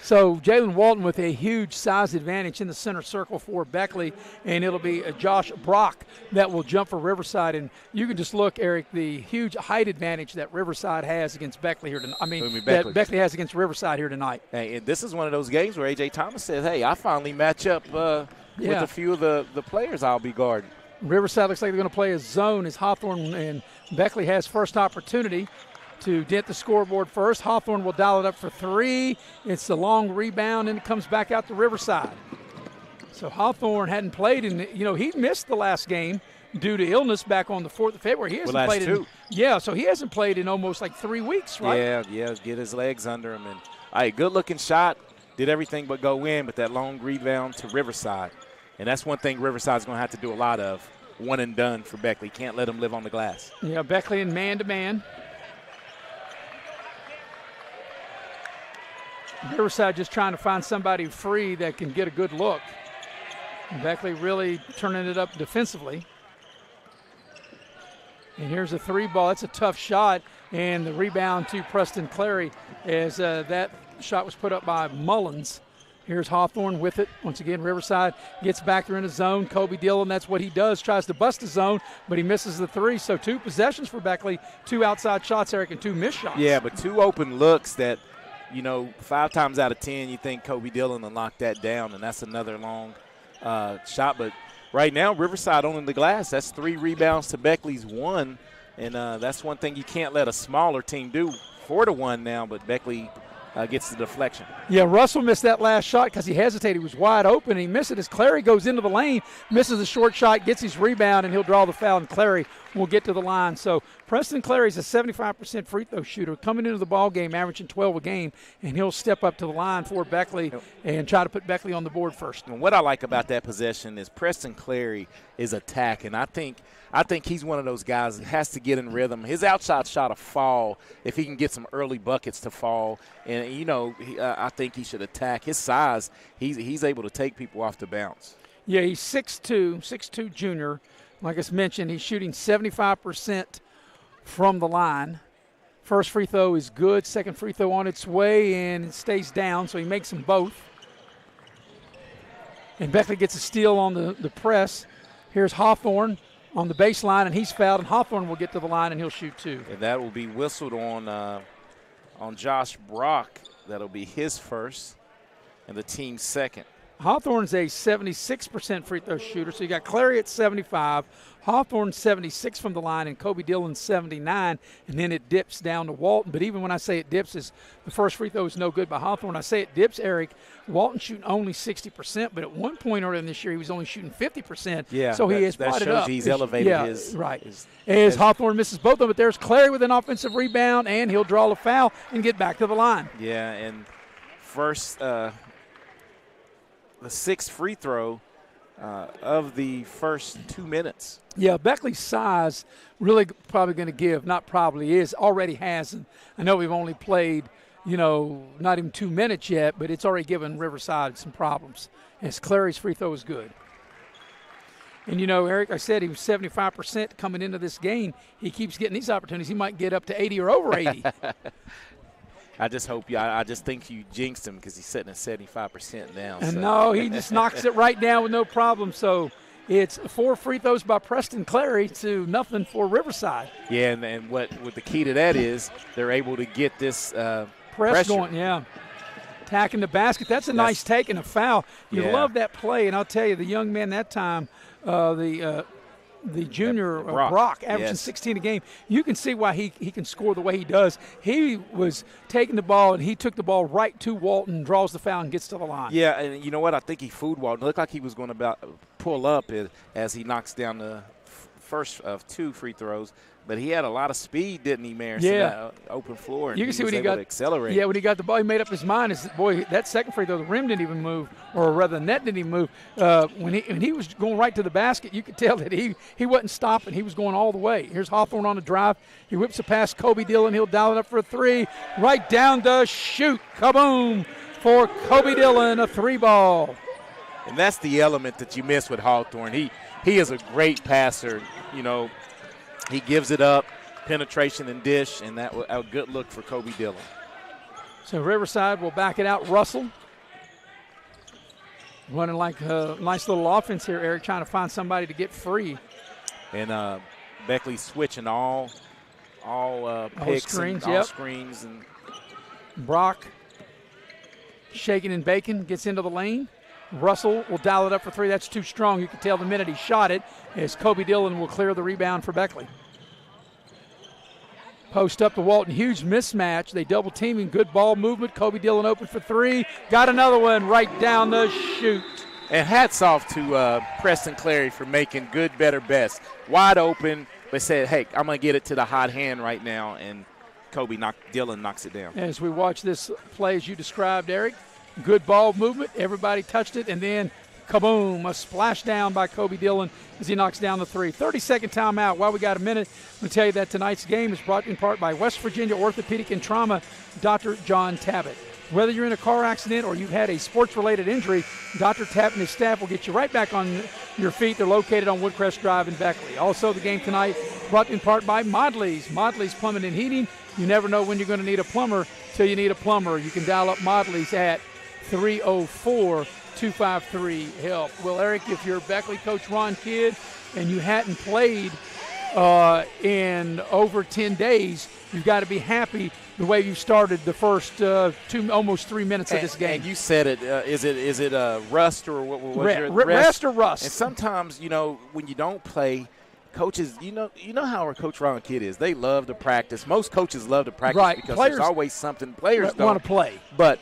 So Jalen Walton with a huge size advantage in the center circle for Beckley, and it'll be Josh Brock that will jump for Riverside. And you can just look, Eric, the huge height advantage that Riverside has against Beckley here tonight. That Beckley has against Riverside here tonight. Hey, and this is one of those games where A.J. Thomas says, hey, I finally match up with a few of the players I'll be guarding. Riverside looks like they're going to play a zone as Hawthorne and Beckley has first opportunity to dent the scoreboard first. Hawthorne will dial it up for 3. It's a long rebound, and it comes back out to Riverside. So Hawthorne hadn't played, and he missed the last game due to illness back on the 4th of February. He hasn't played so he hasn't played in almost like 3 weeks, right? Yeah, get his legs under him. And good-looking shot, did everything but go in, but that long rebound to Riverside. And that's one thing Riverside's going to have to do a lot of. One and done for Beckley. Can't let him live on the glass. Yeah, Beckley in man-to-man. Riverside just trying to find somebody free that can get a good look. Beckley really turning it up defensively. And here's a 3 ball. That's a tough shot. And the rebound to Preston Clary as that shot was put up by Mullins. Here's Hawthorne with it. Once again, Riverside gets back there in the zone. Kobe Dillon, that's what he does, tries to bust the zone, but he misses the 3. So 2 possessions for Beckley, 2 outside shots, Eric, and 2 missed shots. Yeah, but 2 open looks that, 5 times out of 10 you think Kobe Dillon will knock that down, and that's another long shot. But right now, Riverside owning the glass. That's 3 rebounds to Beckley's 1, and that's one thing you can't let a smaller team do. 4-1 now, but Beckley gets the deflection. Yeah, Russell missed that last shot because he hesitated. He was wide open, and he missed it as Clary goes into the lane, misses a short shot, gets his rebound, and he'll draw the foul, and Clary will get to the line. So Preston Clary's a 75% free throw shooter coming into the ball game, averaging 12 a game, and he'll step up to the line for Beckley and try to put Beckley on the board first. And what I like about that possession is Preston Clary is attacking. I think he's one of those guys that has to get in rhythm. His outside shot will fall if he can get some early buckets to fall. And, I think he should attack. His size, he's able to take people off the bounce. Yeah, he's 6'2", junior. Like I mentioned, he's shooting 75% from the line. First free throw is good. Second free throw on its way, and it stays down, so he makes them both. And Beckley gets a steal on the press. Here's Hawthorne on the baseline, and he's fouled, and Hawthorne will get to the line, and he'll shoot 2. And that will be whistled on Josh Brock. That'll be his first and the team's second. Hawthorne's a 76% free throw shooter, so you got Clary at 75, Hawthorne 76 from the line, and Kobe Dillon 79, and then it dips down to Walton. But even when I say it dips, is the first free throw is no good by Hawthorne. I say it dips, Eric. Walton shooting only 60%, but at one point earlier in this year, he was only shooting 50%. Yeah, so he has brought it up. He's elevated his. Right. As Hawthorne misses both of them, but there's Clary with an offensive rebound, and he'll draw a foul and get back to the line. Yeah, and first the 6th free throw of the first 2 minutes. Yeah, Beckley's size really probably going to give, not probably is, already has. And I know we've only played, not even 2 minutes yet, but it's already given Riverside some problems. And Clary's free throw is good. And, Eric, I said he was 75% coming into this game. He keeps getting these opportunities. He might get up to 80 or over 80. I just hope I just think you jinxed him because he's sitting at 75% now. And no, he just knocks it right down with no problem. So it's 4 free throws by Preston Clary to nothing for Riverside. Yeah, and what the key to that is they're able to get this press going, yeah. Attacking the basket. That's a nice take and a foul. You love that play, and I'll tell you, the young man that time, the junior Brock averaging 16 a game. You can see why he can score the way he does. He was taking the ball, and he took the ball right to Walton, draws the foul, and gets to the line. Yeah, and you know what? I think he fooled Walton. It looked like he was going to about pull up as he knocks down the first of 2 free throws. But he had a lot of speed, didn't he, Maris? Yeah. Open floor. And you can see when he got to accelerate. Yeah, when he got the ball, he made up his mind. That second free throw, the rim didn't even move, or rather, the net didn't even move. When he was going right to the basket, you could tell that he wasn't stopping. He was going all the way. Here's Hawthorne on the drive. He whips it past Kobe Dillon. He'll dial it up for a 3. Right down to shoot. Kaboom for Kobe Dillon, a 3 ball. And that's the element that you miss with Hawthorne. He is a great passer, He gives it up, penetration and dish, and that was a good look for Kobe Dillon. So Riverside will back it out. Russell running like a nice little offense here, Eric, trying to find somebody to get free. And Beckley switching all picks screens, and all yep. screens. And Brock shaking and baking, gets into the lane. Russell will dial it up for three. That's too strong. You can tell the minute he shot it as Kobe Dillon will clear the rebound for Beckley. Post up to Walton. Huge mismatch. They double teaming. Good ball movement. Kobe Dillon open for three. Got another one right down the chute. And hats off to Preston Clary for making good, better, best. Wide open, but said, hey, I'm going to get it to the hot hand right now. And Dillon knocks it down. As we watch this play as you described, Eric, good ball movement. Everybody touched it. And then kaboom, a splash down by Kobe Dillon as he knocks down the three. 30-second timeout. While we got a minute, I'm going to tell you that tonight's game is brought in part by West Virginia Orthopedic and Trauma, Dr. John Tabbitt. Whether you're in a car accident or you've had a sports-related injury, Dr. Tabbitt and his staff will get you right back on your feet. They're located on Woodcrest Drive in Beckley. Also, the game tonight brought in part by Modley's. Modley's Plumbing and Heating. You never know when you're going to need a plumber till you need a plumber. You can dial up Modley's at 304-253-HELP. Well, Eric, if you're Beckley coach Ron Kidd and you hadn't played in over 10 days, you've got to be happy the way you started the first almost 3 minutes of this game. And you said it. Is it rust or what was your rest or rust? And sometimes, when you don't play, coaches, you know how our coach Ron Kidd is. They love to practice. Most coaches love to practice because there's always something players don't want to play. But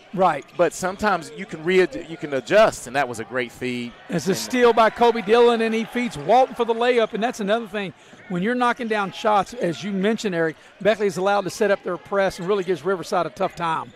sometimes you can adjust, and that was a great feed. It's a steal by Kobe Dillon, and he feeds Walton for the layup, and that's another thing. When you're knocking down shots, as you mentioned, Eric, Beckley's allowed to set up their press and really gives Riverside a tough time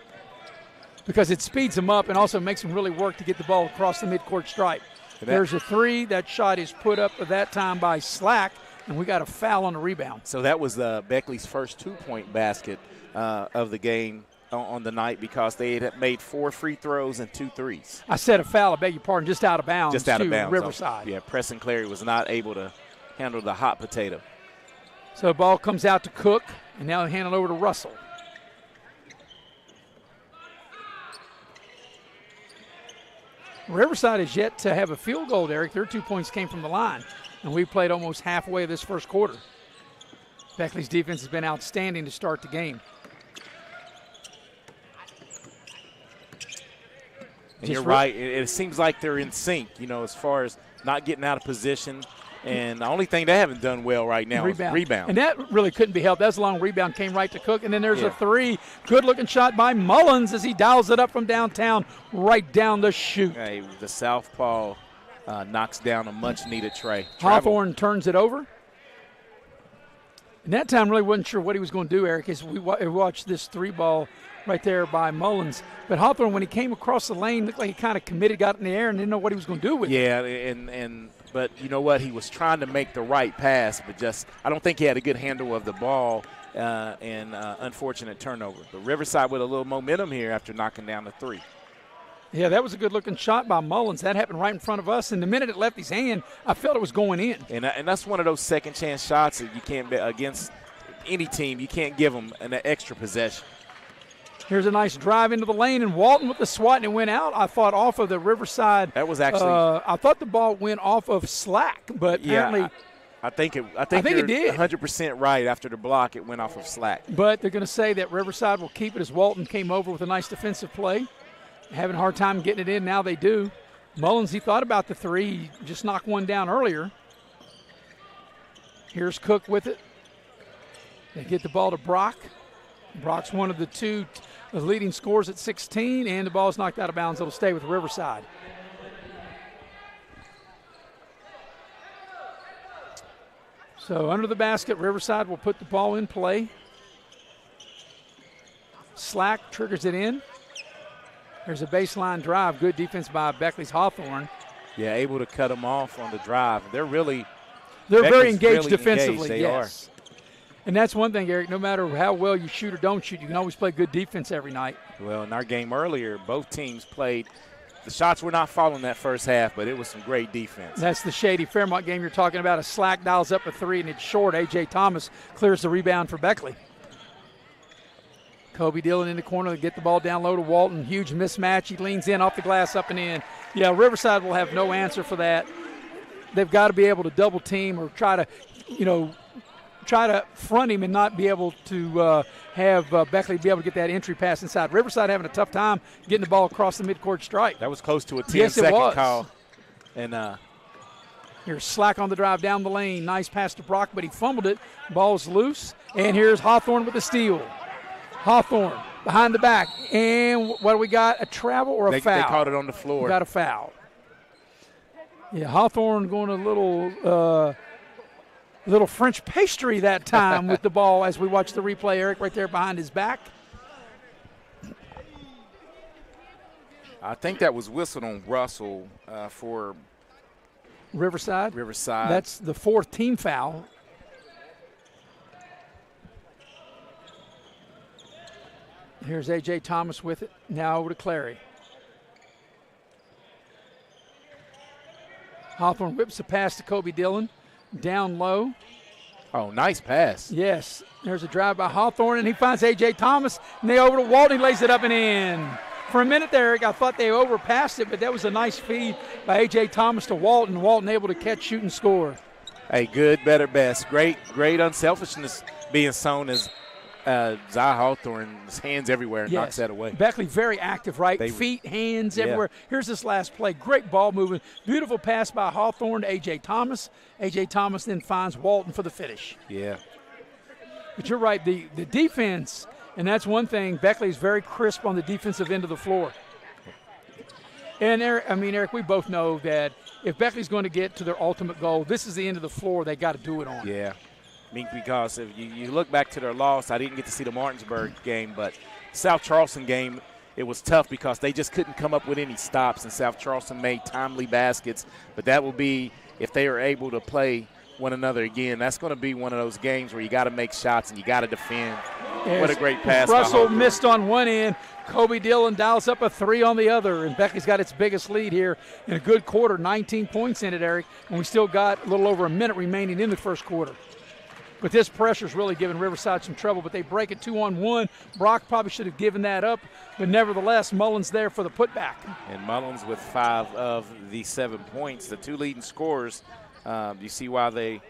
because it speeds them up and also makes them really work to get the ball across the midcourt stripe. There's a three. That shot is put up at that time by Slack, and we got a foul on the rebound. So that was Beckley's first 2-point basket of the game on the night because they had made 4 free throws and 2 threes. I said a foul, I beg your pardon, just out of bounds. Just out of bounds. Riverside. Yeah, Preston Clary was not able to handle the hot potato. So the ball comes out to Cook, and now hand it over to Russell. Riverside is yet to have a field goal, Eric. Their 2 points came from the line, and we played almost halfway of this first quarter. Beckley's defense has been outstanding to start the game. And you're right. It seems like they're in sync, as far as not getting out of position. And the only thing they haven't done well right now is rebound. And that really couldn't be helped. That was a long rebound, came right to Cook. And then there's a three. Good-looking shot by Mullins as he dials it up from downtown, right down the chute. Hey, the southpaw knocks down a much-needed tray. Hawthorne turns it over. And that time really wasn't sure what he was going to do, Eric, as we watched this three ball right there by Mullins. But Hawthorne, when he came across the lane, looked like he kind of committed, got in the air, and didn't know what he was going to do with it. Yeah, but you know what? He was trying to make the right pass, but I don't think he had a good handle of the ball, and unfortunate turnover. But Riverside with a little momentum here after knocking down the three. Yeah, that was a good-looking shot by Mullins. That happened right in front of us, and the minute it left his hand, I felt it was going in. And that's one of those second-chance shots that you can't – against any team, you can't give them an extra possession. Here's a nice drive into the lane, and Walton with the swat, and it went out, I thought, off of the Riverside. That was actually I thought the ball went off of Slack, but apparently – I think you're it did. 100% right. After the block, it went off of Slack. But they're going to say that Riverside will keep it as Walton came over with a nice defensive play. Having a hard time getting it in. Now they do. Mullins, he thought about the three. He just knocked one down earlier. Here's Cook with it. They get the ball to Brock. Brock's one of the two leading scorers at 16, and the ball's knocked out of bounds. It'll stay with Riverside. So under the basket, Riverside will put the ball in play. Slack triggers it in. There's a baseline drive. Good defense by Beckley's Hawthorne. Yeah, able to cut them off on the drive. They're very engaged really defensively. They yes. Are. And that's one thing, Eric. No matter how well you shoot or don't shoot, you can always play good defense every night. Well, in our game earlier, both teams played The shots were not falling that first half, but it was some great defense. That's the Shady Fairmont game you're talking about. A Slack dials up a 3, and it's short. A.J. Thomas clears the rebound for Beckley. Kobe Dillon in the corner to get the ball down low to Walton. Huge mismatch. He leans in off the glass, up and in. Yeah, Riverside will have no answer for that. They've got to be able to double team or try to front him and not be able to have Beckley be able to get that entry pass inside. Riverside having a tough time getting the ball across the midcourt stripe. That was close to a 10-second yes, it was. call. And here's Slack on the drive down the lane. Nice pass to Brock, but he fumbled it. Ball's loose. And here's Hawthorne with the steal. Hawthorne behind the back. And what do we got? A travel or a foul? They caught it on the floor. We got a foul. Yeah, Hawthorne going a little French pastry that time with the ball as we watch the replay. Eric right there behind his back. I think that was whistled on Russell for Riverside. That's the 4th team foul. Here's A.J. Thomas with it. Now over to Clary. Hawthorne whips a pass to Kobe Dillon. Down low. Oh, nice pass. Yes. There's a drive by Hawthorne, and he finds A.J. Thomas. And they over to Walton. He lays it up and in. For a minute there, Eric, I thought they overpassed it, but that was a nice feed by A.J. Thomas to Walton. Walton able to catch, shoot, and score. Hey, good, better, best. Great unselfishness being shown as Zai Hawthorne's hands everywhere and knocks that away. Beckley very active, right? Feet, hands, everywhere. Here's this last play. Great ball movement. Beautiful pass by Hawthorne to A.J. Thomas. A.J. Thomas then finds Walton for the finish. Yeah. But you're right. The defense, and that's one thing, Beckley's very crisp on the defensive end of the floor. And, Eric, we both know that if Beckley's going to get to their ultimate goal, this is the end of the floor they got to do it on. Yeah. Because if you look back to their loss, I didn't get to see the Martinsburg game, but South Charleston game, it was tough because they just couldn't come up with any stops, and South Charleston made timely baskets. But that will be, if they are able to play one another again, that's going to be one of those games where you got to make shots and you got to defend. Yes. What a great pass. Russell missed on one end. Kobe Dillon dials up a 3 on the other, and Beckley's got its biggest lead here in a good quarter, 19 points in it, Eric, and we still got a little over a minute remaining in the first quarter. But this pressure's really giving Riverside some trouble, but they break it 2-on-1. Brock probably should have given that up, but nevertheless, Mullins there for the putback. And Mullins with 5 of the 7 points, the 2 leading scorers. You see why they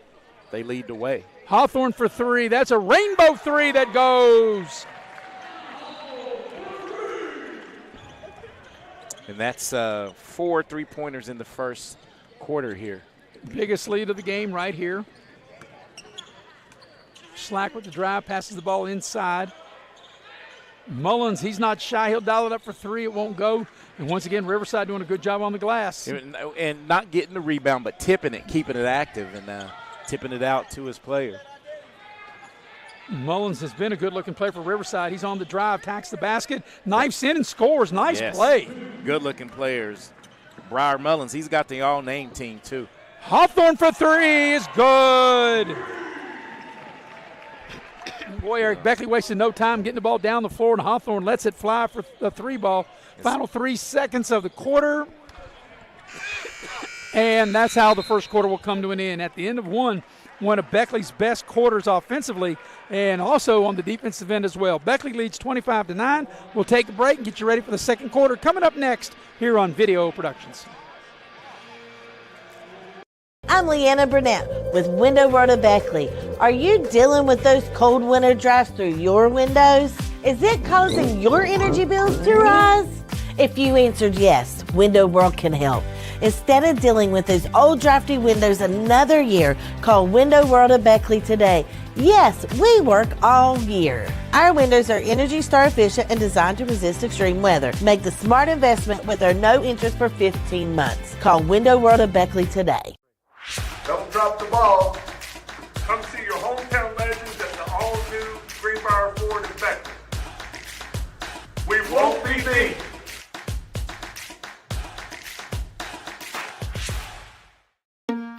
lead the way. Hawthorne for 3. That's a rainbow 3 that goes. And that's 4 3-pointers in the first quarter here. Biggest lead of the game right here. Slack with the drive, passes the ball inside. Mullins, he's not shy. He'll dial it up for 3. It won't go. And once again, Riverside doing a good job on the glass. And not getting the rebound, but tipping it, keeping it active, and tipping it out to his player. Mullins has been a good-looking player for Riverside. He's on the drive, tacks the basket, knifes in and scores. Nice play. Good-looking players. Briar Mullins, he's got the all-name team, too. Hawthorne for 3 is good. Boy, Eric Beckley wasted no time getting the ball down the floor, and Hawthorne lets it fly for a 3 ball. Final 3 seconds of the quarter. And that's how the first quarter will come to an end. At the end of one of Beckley's best quarters offensively and also on the defensive end as well. Beckley leads 25-9. We'll take a break and get you ready for the second quarter. Coming up next here on Video Productions. I'm Leanna Burnett with Window World of Beckley. Are you dealing with those cold winter drafts through your windows? Is it causing your energy bills to rise? If you answered yes, Window World can help. Instead of dealing with those old drafty windows another year, call Window World of Beckley today. Yes, we work all year. Our windows are Energy Star efficient and designed to resist extreme weather. Make the smart investment with our no interest for 15 months. Call Window World of Beckley today. Don't drop the ball. Come see your hometown legends at the all-new Greenbrier Ford in Beckley. We won't be beat.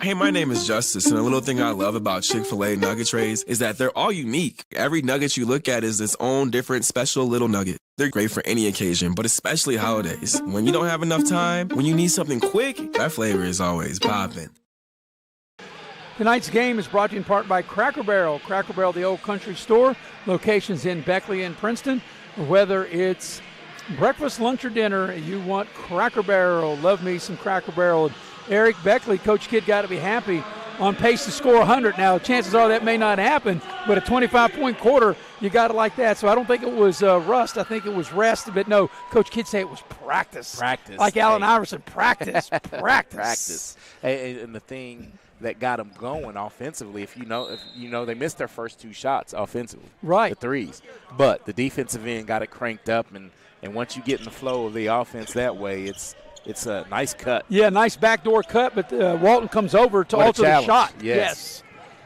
Hey, my name is Justice, and a little thing I love about Chick-fil-A nugget trays is that they're all unique. Every nugget you look at is its own different special little nugget. They're great for any occasion, but especially holidays. When you don't have enough time, when you need something quick, that flavor is always poppin'. Tonight's game is brought to you in part by Cracker Barrel. Cracker Barrel, the old country store. Locations in Beckley and Princeton. Whether it's breakfast, lunch, or dinner, you want Cracker Barrel. Love me some Cracker Barrel. Eric Beckley, Coach Kidd got to be happy. On pace to score 100. Now, chances are that may not happen, but a 25-point quarter, you got to like that. So I don't think it was rust. I think it was rest. But no, Coach Kidd said it was practice. Practice. Like Allen Iverson, practice, practice. Practice. And the thing that got them going offensively, if you know they missed their first 2 shots offensively. Right. The threes. But the defensive end got it cranked up, and once you get in the flow of the offense that way, it's a nice cut. Yeah, nice backdoor cut, but Walton comes over to alter the shot. Yes.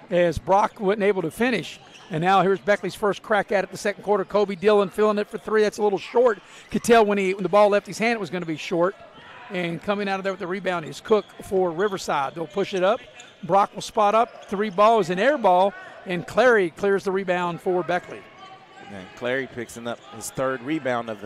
As Brock wasn't able to finish. And now here's Beckley's first crack at it the second quarter. Kobe Dillon filling it for 3. That's a little short. Could tell when the ball left his hand it was going to be short. And coming out of there with the rebound is Cook for Riverside. They'll push it up. Brock will spot up. 3 ball is an air ball. And Clary clears the rebound for Beckley. And Clary picks up his 3rd rebound of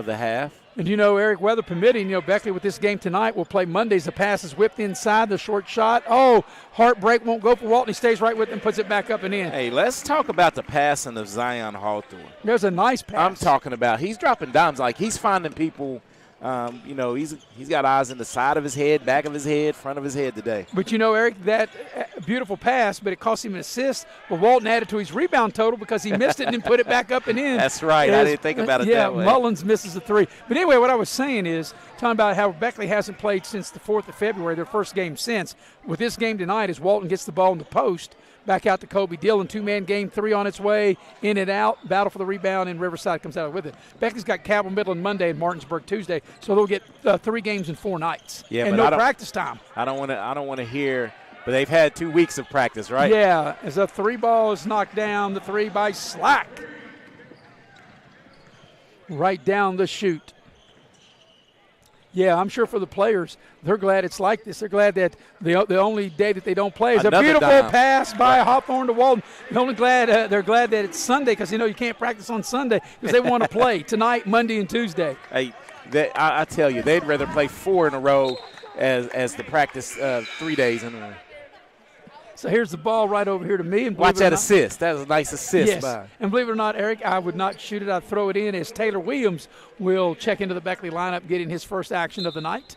the half. And Eric, weather permitting, Beckley with this game tonight will play Mondays. The pass is whipped inside, the short shot. Oh, heartbreak won't go for Walton. He stays right with it and puts it back up and in. Hey, let's talk about the passing of Zion Hawthorne. There's a nice pass. I'm talking about he's dropping dimes. Like he's finding people, he's got eyes in the side of his head, back of his head, front of his head today. But Eric, that beautiful pass, but it cost him an assist. But Walton added to his rebound total because he missed it and then put it back up and in. That's right. I didn't think about it that way. Yeah, Mullins misses the 3. But anyway, what I was saying is, talking about how Beckley hasn't played since the 4th of February, their first game since. With this game tonight, as Walton gets the ball in the post, back out to Kobe Dillon, 2-man game, 3 on its way, in and out, battle for the rebound, and Riverside comes out with it. Beckley's got Cabell Midland Monday and Martinsburg Tuesday, so they'll get 3 games in 4 nights. Yeah, and but no practice time. I don't want to hear, but they've had 2 weeks of practice, right? Yeah, as a 3 ball is knocked down, the 3 by Slack. Right down the chute. Yeah, I'm sure for the players, they're glad it's like this. They're glad that the only day that they don't play is Another a beautiful dime. pass by Hawthorne to Walton. They're glad that it's Sunday because you can't practice on Sunday because they want to play tonight, Monday, and Tuesday. Hey, I tell you, they'd rather play 4 in a row as the practice 3 days in a row. So here's the ball right over here to me. And watch that assist. That was a nice assist. Yes. By. And believe it or not, Eric, I would not shoot it. I'd throw it in as Taylor Williams will check into the Beckley lineup, getting his first action of the night.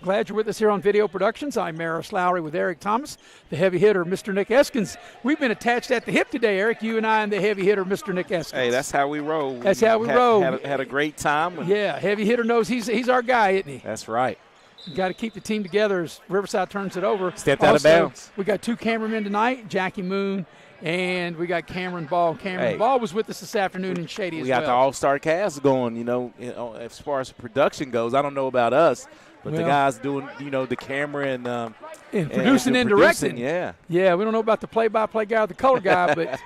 Glad you're with us here on Video Productions. I'm Maris Lowry with Eric Thomas, the heavy hitter, Mr. Nick Eskins. We've been attached at the hip today, Eric, you and I and the heavy hitter, Mr. Nick Eskins. Hey, that's how we roll. That's how we roll. Had a great time. Yeah, heavy hitter knows he's our guy, isn't he? That's right. You got to keep the team together as Riverside turns it over. Stepped out of bounds. We got 2 cameramen tonight, Jackie Moon, and we got Cameron Ball. Cameron Ball was with us this afternoon in Shady as well. We got the all-star cast going, as far as production goes. I don't know about us, but the guys doing, the camera and producing and directing. Yeah. Yeah, we don't know about the play-by-play guy or the color guy, but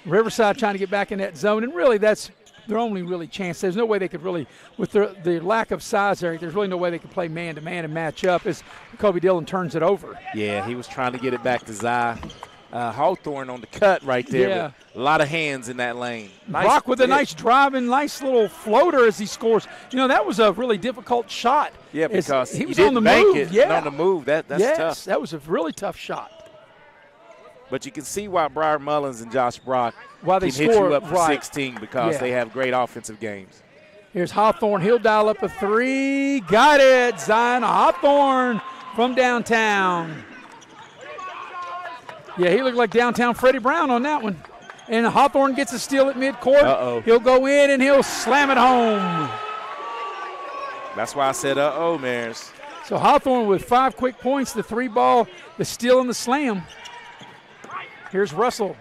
Riverside trying to get back in that zone, and really that's their only really chance. There's no way they could really, with the lack of size there, there's really no way they could play man-to-man and match up as Kobe Dillon turns it over. Yeah, he was trying to get it back to Zy. Hawthorne on the cut right there. Yeah. A lot of hands in that lane. Brock with a nice driving, nice little floater as he scores. That was a really difficult shot. Yeah, because he was didn't on the bank move. it. Yeah. On the move, that's tough. That was a really tough shot. But you can see why Briar Mullins and Josh Brock can hit you up for 16 because they have great offensive games. Here's Hawthorne. He'll dial up a 3. Got it. Zion Hawthorne from downtown. Yeah, he looked like downtown Freddie Brown on that one. And Hawthorne gets a steal at midcourt. Uh-oh. He'll go in and he'll slam it home. That's why I said uh-oh, Maris. So Hawthorne with 5 quick points, the 3 ball, the steal and the slam. Here's Russell.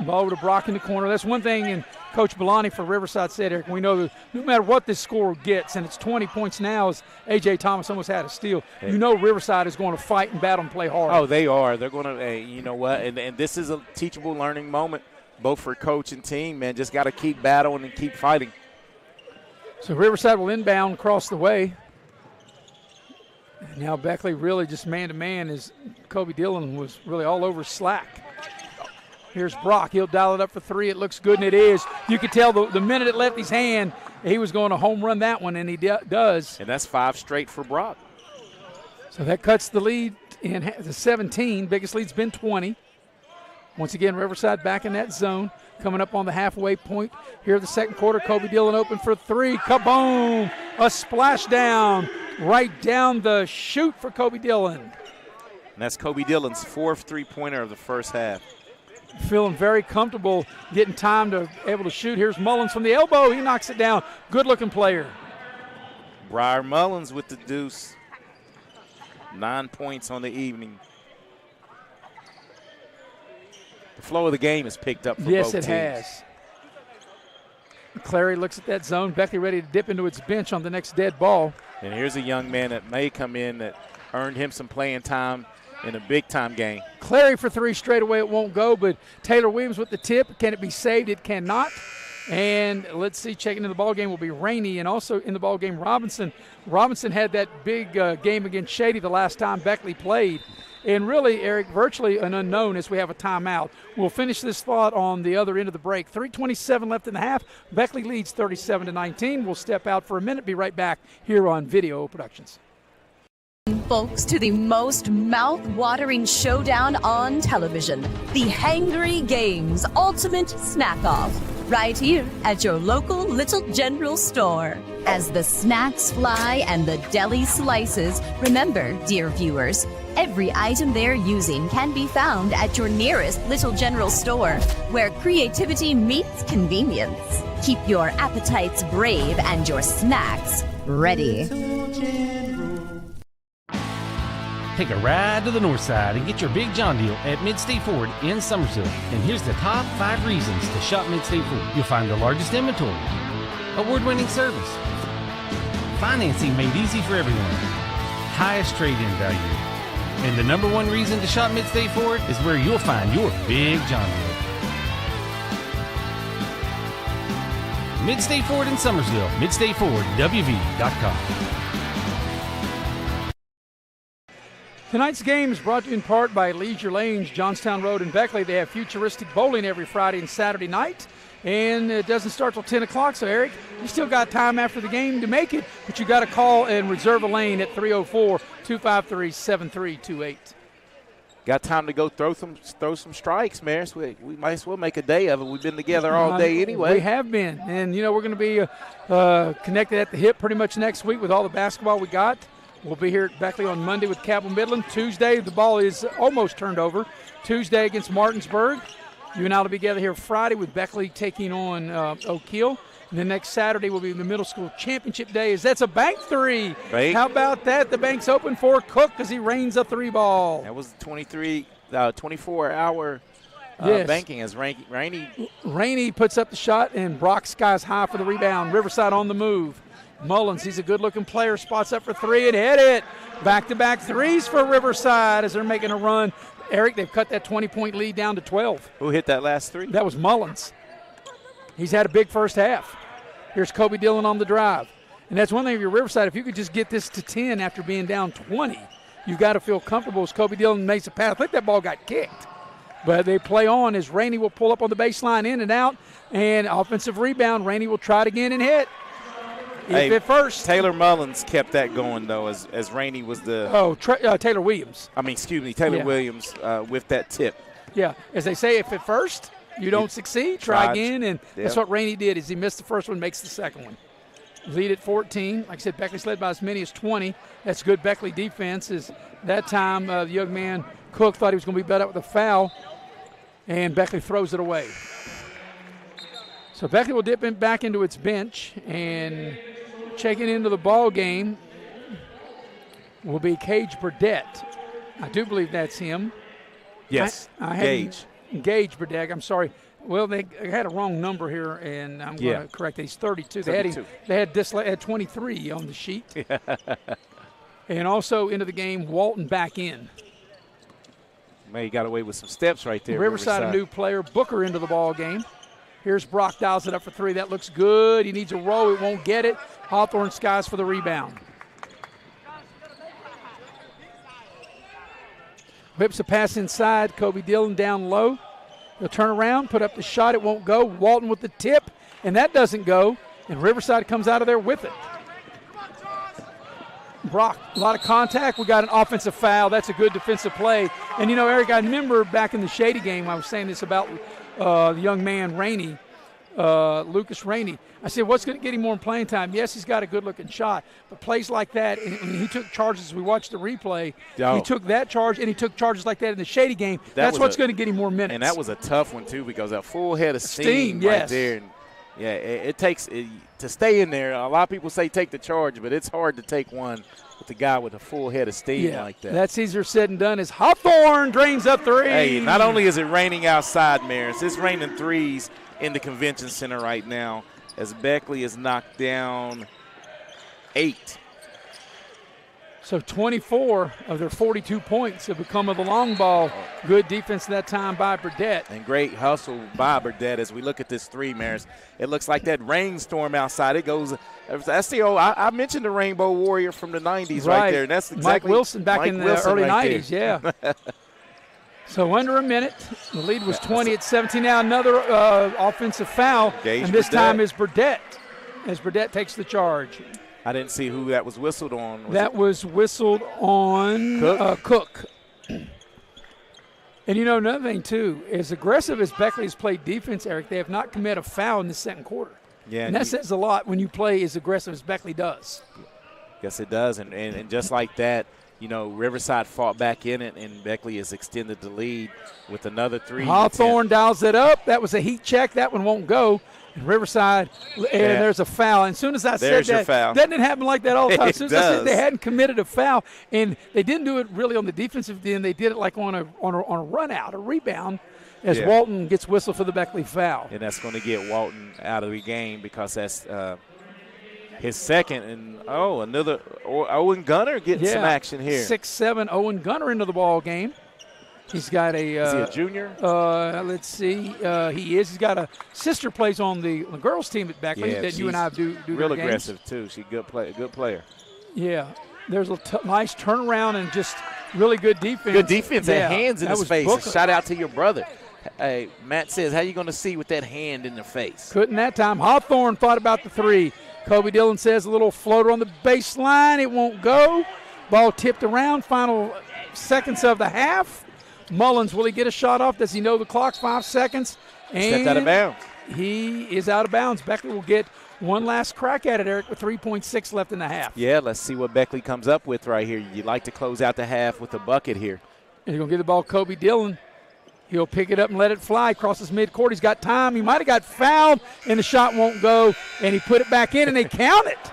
Ball over to Brock in the corner. That's one thing, and Coach Belani for Riverside said, Eric, we know that no matter what this score gets, and it's 20 points now as A.J. Thomas almost had a steal, Riverside is going to fight and battle and play hard. Oh, they are. They're going to, you know what, and this is a teachable learning moment, both for coach and team, man. Just got to keep battling and keep fighting. So Riverside will inbound across the way. Now Beckley really just man-to-man as Kobe Dillon was really all over Slack. Here's Brock. He'll dial it up for three. It looks good, and it is. You could tell the minute it left his hand, he was going to home run that one, and he does. And that's 5 straight for Brock. So that cuts the lead in the 17. Biggest lead's been 20. Once again, Riverside back in that zone. Coming up on the halfway point here in the second quarter. Kobe Dillon open for three. Kaboom! A splashdown right down the chute for Kobe Dillon. And that's Kobe Dillon's 4th three-pointer of the first half. Feeling very comfortable getting time to able to shoot. Here's Mullins from the elbow. He knocks it down. Good-looking player. Briar Mullins with the deuce. 9 points on the evening. The flow of the game has picked up for both teams. Yes, it has. Clary looks at that zone. Beckley ready to dip into its bench on the next dead ball. And here's a young man that may come in that earned him some playing time in a big-time game. Clary for three straight away. It won't go, but Taylor Williams with the tip. Can it be saved? It cannot. And let's see, checking in the ball game will be Rainey, and also in the ball game Robinson. Robinson had that big game against Shady the last time Beckley played. And really, Eric, virtually an unknown as we have a timeout. We'll finish this thought on the other end of the break. 3:27 left in the half. Beckley leads 37-19. We'll step out for a minute. Be right back here on Video Productions. Folks, to the most mouth-watering showdown on television, the Hangry Games Ultimate Snack-Off, right here at your local Little General store. As the snacks fly and the deli slices, remember, dear viewers, every item they're using can be found at your nearest Little General store, where creativity meets convenience. Keep your appetites brave and your snacks ready. Take a ride to the north side and get your big John deal at Mid-State Ford in Summersville. And here's the top 5 reasons to shop Mid-State Ford. You'll find the largest inventory, award-winning service, financing made easy for everyone, highest trade-in value. And the number 1 reason to shop Mid-State Ford is where you'll find your big John deal. Mid-State Ford in Summersville, MidStateFordWV.com. Tonight's game is brought to you in part by Leisure Lanes, Johnstown Road in Beckley. They have futuristic bowling every Friday and Saturday night, and it doesn't start till 10 o'clock. So, Eric, you still got time after the game to make it, but you got to call and reserve a lane at 304-253-7328. Got time to go throw some strikes, Maris. We might as well make a day of it. We've been together all day anyway. We have been, and, we're going to be connected at the hip pretty much next week with all the basketball we got. We'll be here at Beckley on Monday with Cabell Midland. Tuesday, the ball is almost turned over. Tuesday against Martinsburg. You and I will be together here Friday with Beckley taking on Oak Hill. And then next Saturday will be the middle school championship day. That's a bank three. Right. How about that? The bank's open for Cook as he rains a 3-ball. That was 24-hour banking as Rainey puts up the shot, and Brock skies high for the rebound. Riverside on the move. Mullins, he's a good-looking player, spots up for three and hit it. Back-to-back threes for Riverside as they're making a run. Eric, they've cut that 20-point lead down to 12. Who hit that last three? That was Mullins. He's had a big first half. Here's Kobe Dillon on the drive. And that's one thing if you're Riverside, if you could just get this to 10 after being down 20, you've got to feel comfortable as Kobe Dillon makes a pass. I think that ball got kicked. But they play on as Rainey will pull up on the baseline, in and out, and offensive rebound. Rainey will try it again and hit. At first. Taylor Mullins kept that going, though, as Rainey was the Taylor Williams. Taylor Williams with that tip. Yeah, as they say, if at first you don't succeed, try again, and that's what Rainey did. Is he missed the first one, makes the second one. Lead at 14. Like I said, Beckley's led by as many as 20. That's good Beckley defense. Is that time the young man Cook thought he was going to be bet out with a foul, and Beckley throws it away. So Beckley will dip back into its bench, and checking into the ball game will be Cage Burdett. I do believe that's him. Yes, Gage Burdett, I'm sorry. Well, they had a wrong number here, and I'm going to correct it. He's 32. 32. They had 23 on the sheet. And also into the game, Walton back in. Man, he got away with some steps right there. Riverside, a new player. Booker into the ball game. Here's Brock, dials it up for three. That looks good. He needs a roll. It won't get it. Hawthorne skies for the rebound. Whips a pass inside. Kobe Dillon down low. He'll turn around, put up the shot. It won't go. Walton with the tip, and that doesn't go. And Riverside comes out of there with it. Brock, a lot of contact. We got an offensive foul. That's a good defensive play. And, Eric, I remember back in the Shady game, I was saying this about the young man, Rainey, Lucas Rainey. I said, what's going to get him more playing time? Yes, he's got a good-looking shot, but plays like that, and he took charges. We watched the replay. He took that charge, and he took charges like that in the Shady game. That's what's going to get him more minutes. And that was a tough one, too, because a full head of steam right there. And, yeah, it takes to stay in there. A lot of people say take the charge, but it's hard to take one with the guy with a full head of steam like that. That's easier said than done. As Hawthorne drains up three. Hey, not only is it raining outside, Maris, it's raining threes in the convention center right now as Beckley is knocked down 8. So 24 of their 42 points have become of the long ball. Good defense that time by Burdett. And great hustle by Burdett as we look at this three, Maris. It looks like that rainstorm outside. It goes – that's the old – I mentioned the Rainbow Warrior from the 90s right there. And that's exactly Mike Wilson back in the early 90s, yeah. So under a minute. The lead was 20 at 17. Now another offensive foul. And this time is Burdett as Burdett takes the charge. I didn't see who that was whistled on. That was whistled on Cook. And another thing, too, as aggressive as Beckley has played defense, Eric, they have not committed a foul in the second quarter. Yeah, and that says a lot when you play as aggressive as Beckley does. Yes, it does. And just like that, Riverside fought back in it, and Beckley has extended the lead with another three. Hawthorne dials it up. That was a heat check. That one won't go. And Riverside, and there's a foul. And as soon as I said that, doesn't it happen like that all the time? As soon as I said they hadn't committed a foul, and they didn't do it really on the defensive end. They did it like on a run out, a rebound, as Walton gets whistled for the Beckley foul. And that's going to get Walton out of the game because that's his second. And, another Owen Gunner getting some action here. 6'7", Owen Gunner into the ball game. He's got a is he a junior? Let's see. He is. He's got a sister plays on the girls team at Beckley that you and I do real games. Aggressive, too. She's good player. Yeah. There's a nice turnaround and just really good defense. Good defense and hands in his face. Shout out to your brother. Hey, Matt says, how you going to see with that hand in the face? Couldn't that time. Hawthorne thought about the three. Kobe Dillon says a little floater on the baseline. It won't go. Ball tipped around. Final seconds of the half. Mullins, will he get a shot off? Does he know the clock? 5 seconds. And stepped out of bounds. He is out of bounds. Beckley will get one last crack at it, Eric, with 3.6 left in the half. Yeah, let's see what Beckley comes up with right here. You'd like to close out the half with a bucket here. And he's going to give the ball to Kobe Dillon. He'll pick it up and let it fly. Crosses midcourt. He's got time. He might have got fouled, and the shot won't go. And he put it back in, and they count it.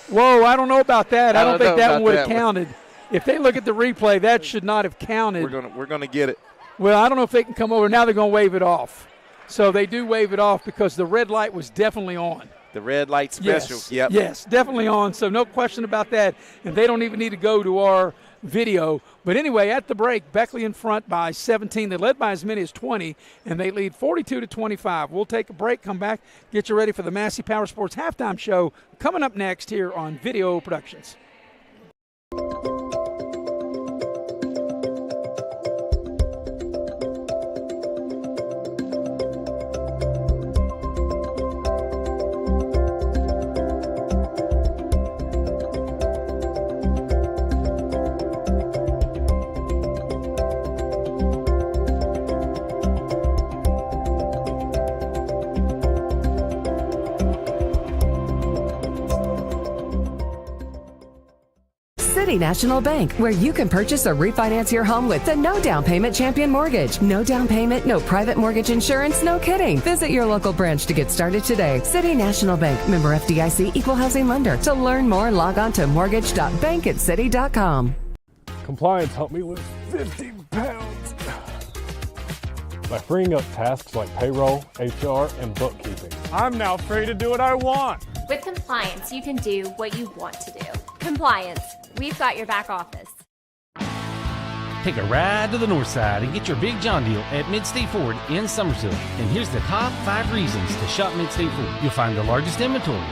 Whoa, I don't know about that. I don't think that one would have counted. If they look at the replay, that should not have counted. We're gonna get it. Well, I don't know if they can come over. Now they're going to wave it off. So they do wave it off because the red light was definitely on. The red light special. Yes, yes, definitely on. So no question about that. And they don't even need to go to our video. But anyway, at the break, Beckley in front by 17. They led by as many as 20, and they lead 42-25. We'll take a break, come back, get you ready for the Massey Power Sports halftime show coming up next here on Video Productions. City National Bank, where you can purchase or refinance your home with the no down payment champion mortgage. No down payment, no private mortgage insurance, no kidding. Visit your local branch to get started today. City National Bank, member FDIC, equal housing lender. To learn more, log on to mortgage.bankatcity.com. Compliance helped me lose 50 pounds by freeing up tasks like payroll, HR, and bookkeeping. I'm now free to do what I want. With compliance, you can do what you want to do. Compliance, we've got your back office. Take a ride to the north side and get your big John deal at Mid-State Ford in Summersville. And here's the top 5 reasons to shop Mid-State Ford. You'll find the largest inventory,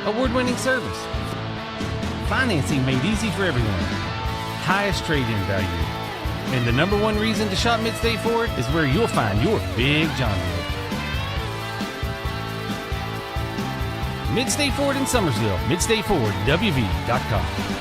award-winning service, financing made easy for everyone, highest trade-in value, And the number one reason to shop Midstate Ford is where you'll find your big John deal. Midstate Ford in Summersville. MidstateFordWV.com.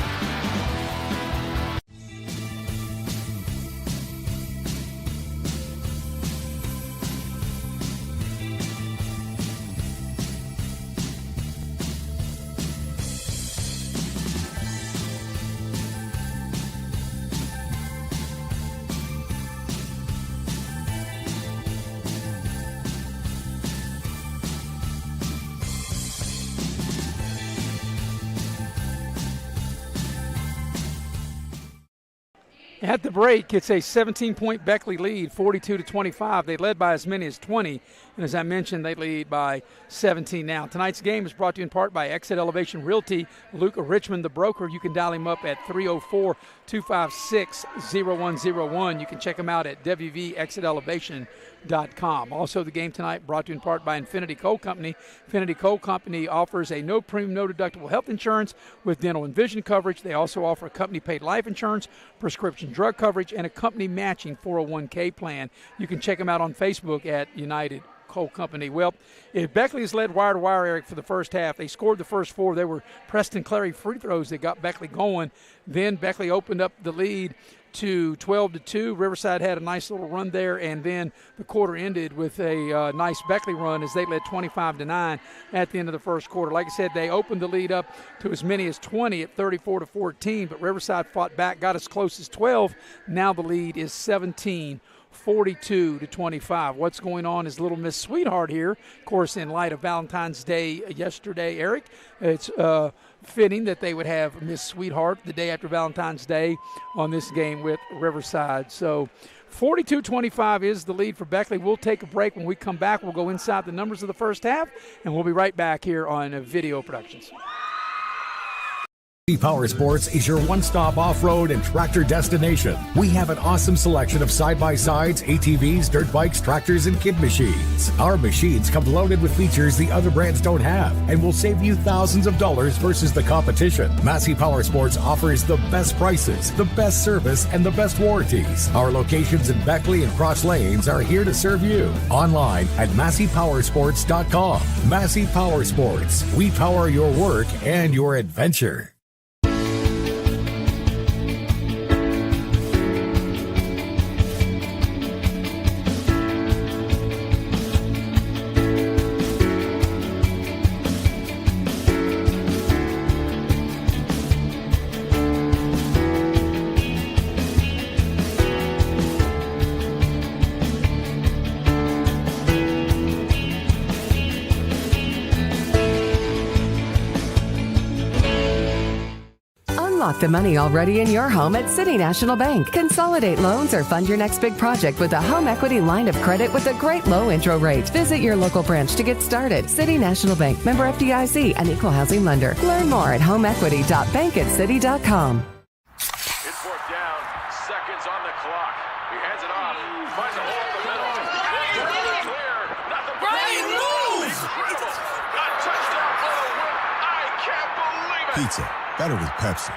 At the break, it's a 17-point Beckley lead, 42-25. They led by as many as 20, and as I mentioned, they lead by 17 now. Tonight's game is brought to you in part by Exit Elevation Realty. Luke Richmond, the broker. You can dial him up at 304-256-0101. You can check him out at wvexitelevation.com. Also, the game tonight brought to you in part by Infinity Coal Company. Infinity Coal Company offers a no-premium, no-deductible health insurance with dental and vision coverage. They also offer a company-paid life insurance, prescription drug coverage, and a company matching 401k plan. You can check them out on Facebook at United Coal Company. Well, if Beckley has led wire to wire, Eric, for the first half, they scored the first four. They were Preston Clary free throws that got Beckley going. Then Beckley opened up the lead to 12-2. Riverside had a nice little run there, and then the quarter ended with a nice Beckley run as they led 25-9 at the end of the first quarter. Like I said, they opened the lead up to as many as 20 at 34-14, but Riverside fought back, got as close as 12. Now the lead is 17. 42-25. What's going on is Little Miss Sweetheart here. Of course, in light of Valentine's Day yesterday, Eric, it's fitting that they would have Miss Sweetheart the day after Valentine's Day on this game with Riverside. So 42-25 is the lead for Beckley. We'll take a break. When we come back, we'll go inside the numbers of the first half, and we'll be right back here on Video Productions. Power Sports is your one-stop off-road and tractor destination. We have an awesome selection of side-by-sides, ATVs, dirt bikes, tractors, and kid machines. Our machines come loaded with features the other brands don't have and will save you thousands of dollars versus the competition. Massey Power Sports offers the best prices, the best service, and the best warranties. Our locations in Beckley and Cross Lanes are here to serve you. Online at MasseyPowersports.com. Massey Power Sports. We power your work and your adventure. Unlock the money already in your home at City National Bank. Consolidate loans or fund your next big project with a home equity line of credit with a great low intro rate. Visit your local branch to get started. City National Bank, member FDIC, an equal housing lender. Learn more at homeequity.bankatcity.com. It's fourth down, seconds on the clock. He hands it off, finds a hole in the middle. Clear, nothing but moves! Incredible! A touchdown for the win. I can't believe it! Pizza, better with Pepsi.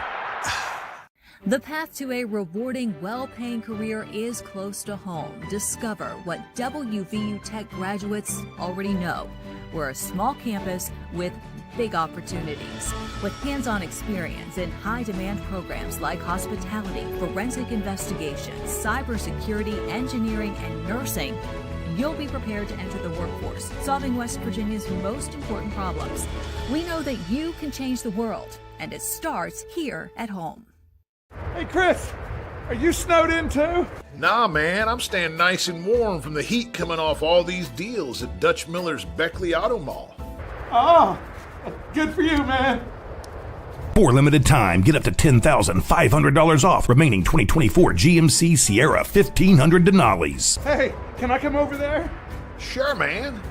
The path to a rewarding, well-paying career is close to home. Discover what WVU Tech graduates already know. We're a small campus with big opportunities. With hands-on experience in high-demand programs like hospitality, forensic investigations, cybersecurity, engineering, and nursing, you'll be prepared to enter the workforce, solving West Virginia's most important problems. We know that you can change the world, and it starts here at home. Hey, Chris, are you snowed in too? Nah, man, I'm staying nice and warm from the heat coming off all these deals at Dutch Miller's Beckley Auto Mall. Oh, good for you, man. For limited time, get up to $10,500 off remaining 2024 GMC Sierra 1500 Denali's. Hey, can I come over there? Sure, man.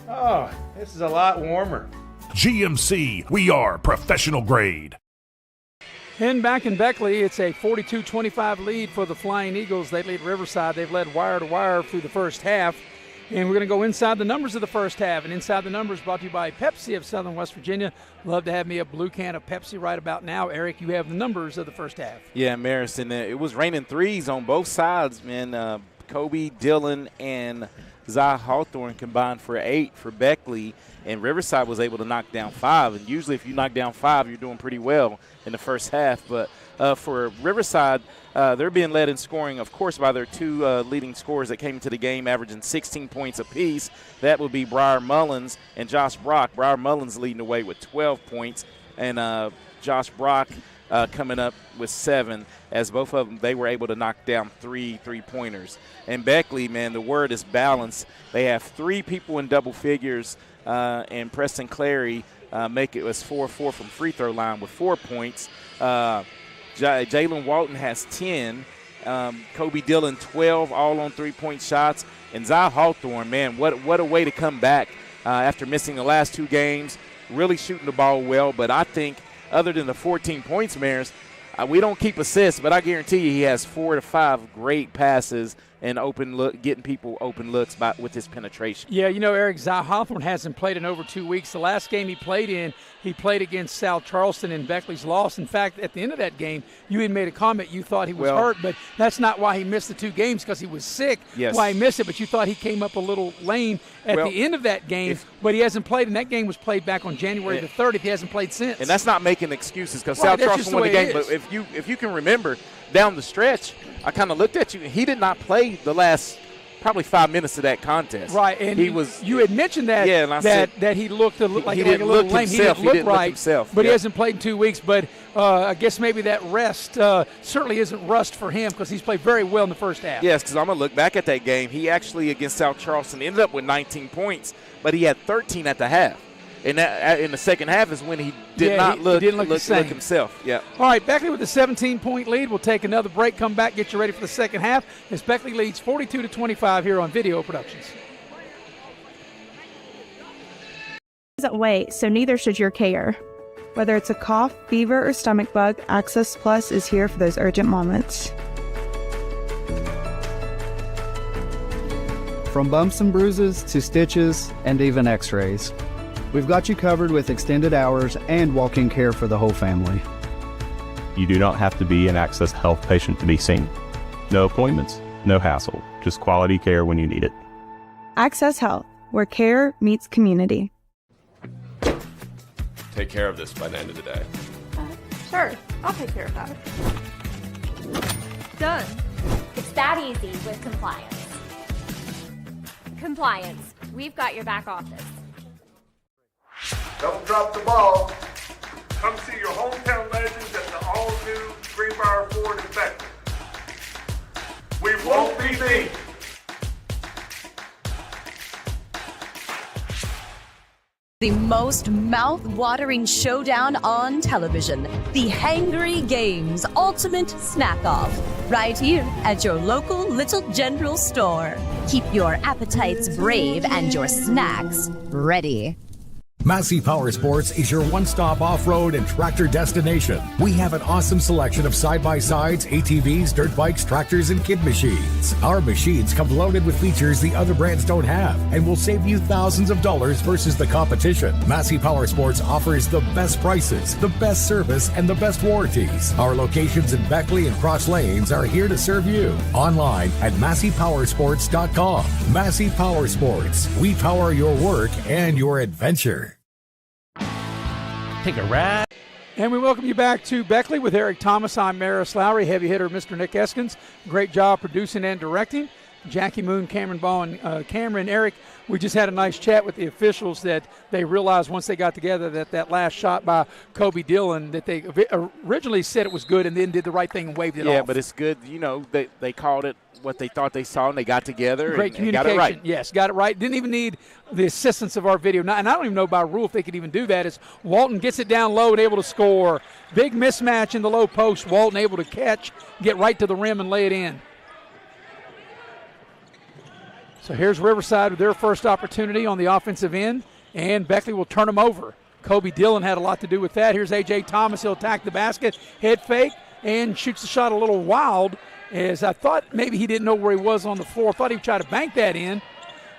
Oh, this is a lot warmer. GMC, we are professional grade. And back in Beckley, it's a 42-25 lead for the Flying Eagles. They lead Riverside. They've led wire to wire through the first half. And we're going to go inside the numbers of the first half. And inside the numbers brought to you by Pepsi of Southern West Virginia. Love to have me a blue can of Pepsi right about now. Eric, you have the numbers of the first half. Yeah, Maris, and it was raining threes on both sides, man. Kobe, Dillon, and Zai Hawthorne combined for 8 for Beckley, and Riverside was able to knock down 5. And usually if you knock down 5, you're doing pretty well in the first half. But for Riverside, they're being led in scoring, of course, by their 2 leading scorers that came into the game, averaging 16 points apiece. That would be Briar Mullins and Josh Brock. Briar Mullins leading the way with 12 points, and Josh Brock coming up with 7, as both of them, they were able to knock down 3 3-pointers. And Beckley, man, the word is balance. They have 3 people in double figures, and Preston Clary make it was 4-4 from free throw line with 4 points. Jalen Walton has 10. Kobe Dillon 12, all on 3-point shots. And Zai Hawthorne, man, what a way to come back after missing the last 2 games. Really shooting the ball well, but I think other than the 14 points, Maris, we don't keep assists, but I guarantee you he has 4 to 5 great passes and getting people open looks with his penetration. Yeah, you know, Eric, Zai Hawthorne hasn't played in over 2 weeks. The last game he played in, he played against South Charleston, and Beckley's lost. In fact, at the end of that game, you had made a comment you thought he was hurt, but that's not why he missed the 2 games, because he was sick. Yes. Why he missed it, but you thought he came up a little lame at the end of that game, but he hasn't played, and that game was played back on January the 30th. He hasn't played since. And that's not making excuses, because South Charleston won the game, but if you can remember down the stretch, I kind of looked at you, he did not play the last probably 5 minutes of that contest. Right, and you had mentioned that that he looked a little lame. He didn't look right, himself, but he hasn't played in 2 weeks. But I guess maybe that rest certainly isn't rust for him, because he's played very well in the first half. Yes, because I'm going to look back at that game. He actually, against South Charleston, ended up with 19 points, but he had 13 at the half. And that, in the second half is when he did not look himself. Yeah. All right, Beckley with a 17-point lead. We'll take another break, come back, get you ready for the second half as Beckley leads 42-25 here on Video Productions. Doesn't wait, so neither should your care. Whether it's a cough, fever, or stomach bug, Access Plus is here for those urgent moments. From bumps and bruises to stitches and even x-rays, we've got you covered with extended hours and walk-in care for the whole family. You do not have to be an Access Health patient to be seen. No appointments, no hassle, just quality care when you need it. Access Health, where care meets community. Take care of this by the end of the day. Sure, I'll take care of that. Done. It's that easy with compliance. Compliance, we've got your back office. Don't drop the ball. Come see your hometown legends at the all-new Greenbrier Ford in Beckley. We won't be beat. The most mouth-watering showdown on television. The Hangry Games Ultimate Snack-Off. Right here at your local Little General store. Keep your appetites brave and your snacks ready. Massey Power Sports is your one-stop off-road and tractor destination. We have an awesome selection of side-by-sides, ATVs, dirt bikes, tractors, and kid machines. Our machines come loaded with features the other brands don't have and will save you thousands of dollars versus the competition. Massey Power Sports offers the best prices, the best service, and the best warranties. Our locations in Beckley and Cross Lanes are here to serve you. Online at MasseyPowersports.com. Massey Power Sports. We power your work and your adventure. Take a ride. And we welcome you back to Beckley with Eric Thomas. I'm Maris Lowry, heavy hitter Mr. Nick Eskins. Great job producing and directing. Jackie Moon, Cameron Ball, and Cameron. Eric, we just had a nice chat with the officials that they realized once they got together that last shot by Kobe Dillon, that they originally said it was good and then did the right thing and waved it off. Yeah, but it's good. You know, they called it what they thought they saw, and they got together Great communication. And got it right. Yes, got it right. Didn't even need the assistance of our video. And I don't even know by rule if they could even do that. It's Walton gets it down low and able to score. Big mismatch in the low post. Walton able to catch, get right to the rim and lay it in. So here's Riverside with their first opportunity on the offensive end, and Beckley will turn them over. Kobe Dillon had a lot to do with that. Here's A.J. Thomas. He'll attack the basket, head fake, and shoots the shot a little wild, as I thought maybe he didn't know where he was on the floor. Thought he would try to bank that in,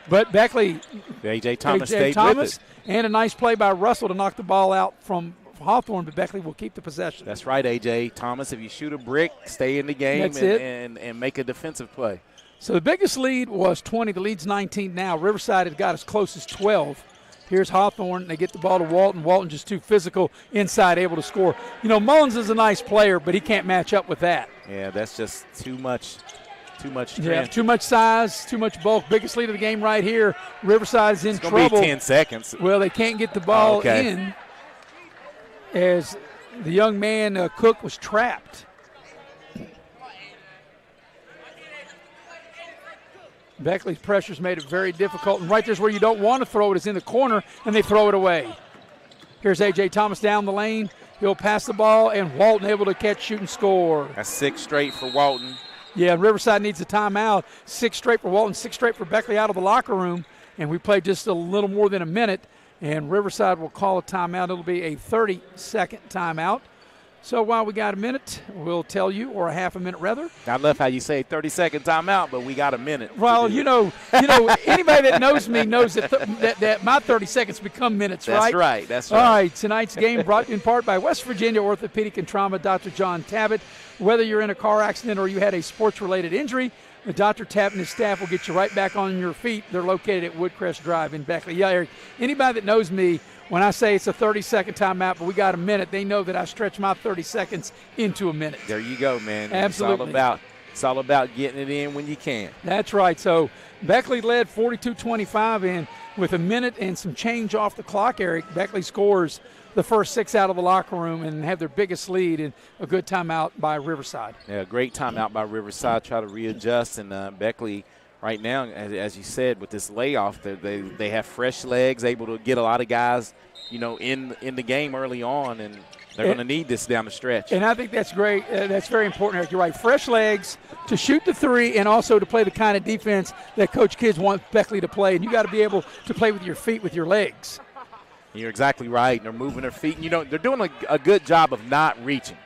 But Beckley, A.J. Thomas A.J. stayed Thomas, with it. And a nice play by Russell to knock the ball out from Hawthorne, but Beckley will keep the possession. That's right, A.J. Thomas. If you shoot a brick, stay in the game and make a defensive play. So the biggest lead was 20. The lead's 19 now. Riverside had got as close as 12. Here's Hawthorne. They get the ball to Walton. Walton just too physical inside, able to score. You know, Mullins is a nice player, but he can't match up with that. Yeah, that's just too much strength. Yeah, too much size, too much bulk. Biggest lead of the game right here. Riverside is in trouble. It's going to be 10 seconds. Well, they can't get the ball in as the young man, Cook, was trapped. Beckley's pressures made it very difficult. And right there's where you don't want to throw it is in the corner, and they throw it away. Here's A.J. Thomas down the lane. He'll pass the ball, and Walton able to catch, shoot, and score. That's 6 straight for Walton. Yeah, Riverside needs a timeout. 6 straight for Walton, 6 straight for Beckley out of the locker room. And we played just a little more than a minute, and Riverside will call a timeout. It'll be a 30-second timeout. So while we got a minute, we'll tell you, or a half a minute rather. I love how you say 30-second timeout, but we got a minute. Well, you know, anybody that knows me knows that my 30 seconds become minutes, right? That's right. All right, tonight's game brought in part by West Virginia Orthopedic and Trauma, Dr. John Tabbitt. Whether you're in a car accident or you had a sports-related injury, Dr. Tabbitt and his staff will get you right back on your feet. They're located at Woodcrest Drive in Beckley. Yeah, Eric, anybody that knows me, when I say it's a 30-second timeout, but we got a minute, they know that I stretch my 30 seconds into a minute. There you go, man. Absolutely. It's all about getting it in when you can. That's right. So Beckley led 42-25, and with a minute and some change off the clock, Eric, Beckley scores the first 6 out of the locker room and have their biggest lead, and a good timeout by Riverside. Yeah, great timeout by Riverside. Try to readjust, and Beckley right now, as you said, with this layoff, they have fresh legs, able to get a lot of guys, you know, in the game early on, and they're going to need this down the stretch. And I think that's great. That's very important, Eric. You're right. Fresh legs to shoot the three and also to play the kind of defense that Coach Kids wants Beckley to play. And you got to be able to play with your feet, with your legs. You're exactly right. They're moving their feet. And, you know, they're doing a good job of not reaching.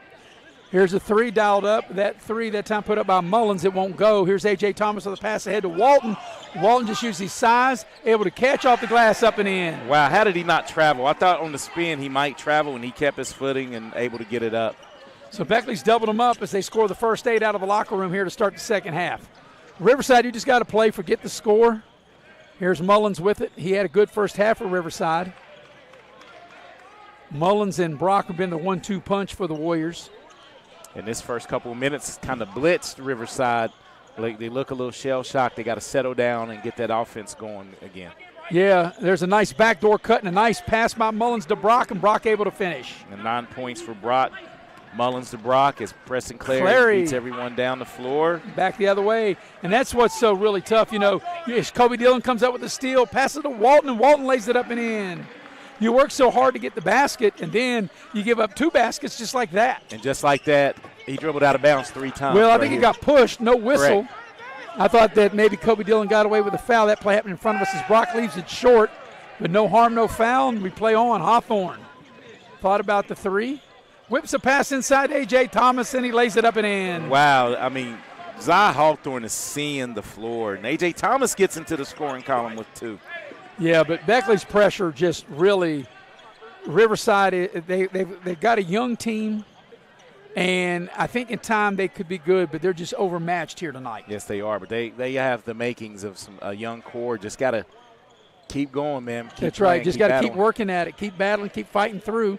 Here's a 3 dialed up. That 3 that time put up by Mullins. It won't go. Here's A.J. Thomas with a pass ahead to Walton. Walton just used his size, able to catch off the glass up and in. Wow, how did he not travel? I thought on the spin he might travel, and he kept his footing and able to get it up. So Beckley's doubled them up as they score the first 8 out of the locker room here to start the second half. Riverside, you just got to play, forget the score. Here's Mullins with it. He had a good first half for Riverside. Mullins and Brock have been the 1-2 punch for the Warriors. In this first couple of minutes, kind of blitzed Riverside. They look a little shell-shocked. They got to settle down and get that offense going again. Yeah, there's a nice backdoor cut and a nice pass by Mullins to Brock, and Brock able to finish. And 9 points for Brock. Mullins to Brock as Preston Clary beats everyone down the floor. Back the other way. And that's what's so really tough. You know, Kobe Dillon comes up with the steal, passes to Walton, and Walton lays it up and in. You work so hard to get the basket, and then you give up 2 baskets just like that. And just like that, he dribbled out of bounds 3 times. Well, I think he got pushed, no whistle. Correct. I thought that maybe Kobe Dillon got away with a foul. That play happened in front of us as Brock leaves it short, but no harm, no foul, and we play on. Hawthorne thought about the 3. Whips a pass inside A.J. Thomas, and he lays it up and in. Wow, I mean, Zy Hawthorne is seeing the floor, and A.J. Thomas gets into the scoring column with 2. Yeah, but Beckley's pressure just really – Riverside, they've got a young team, and I think in time they could be good, but they're just overmatched here tonight. Yes, they are, but they have the makings of a young core. Just got to keep going, man. That's right. Just got to keep working at it, keep battling, keep fighting through.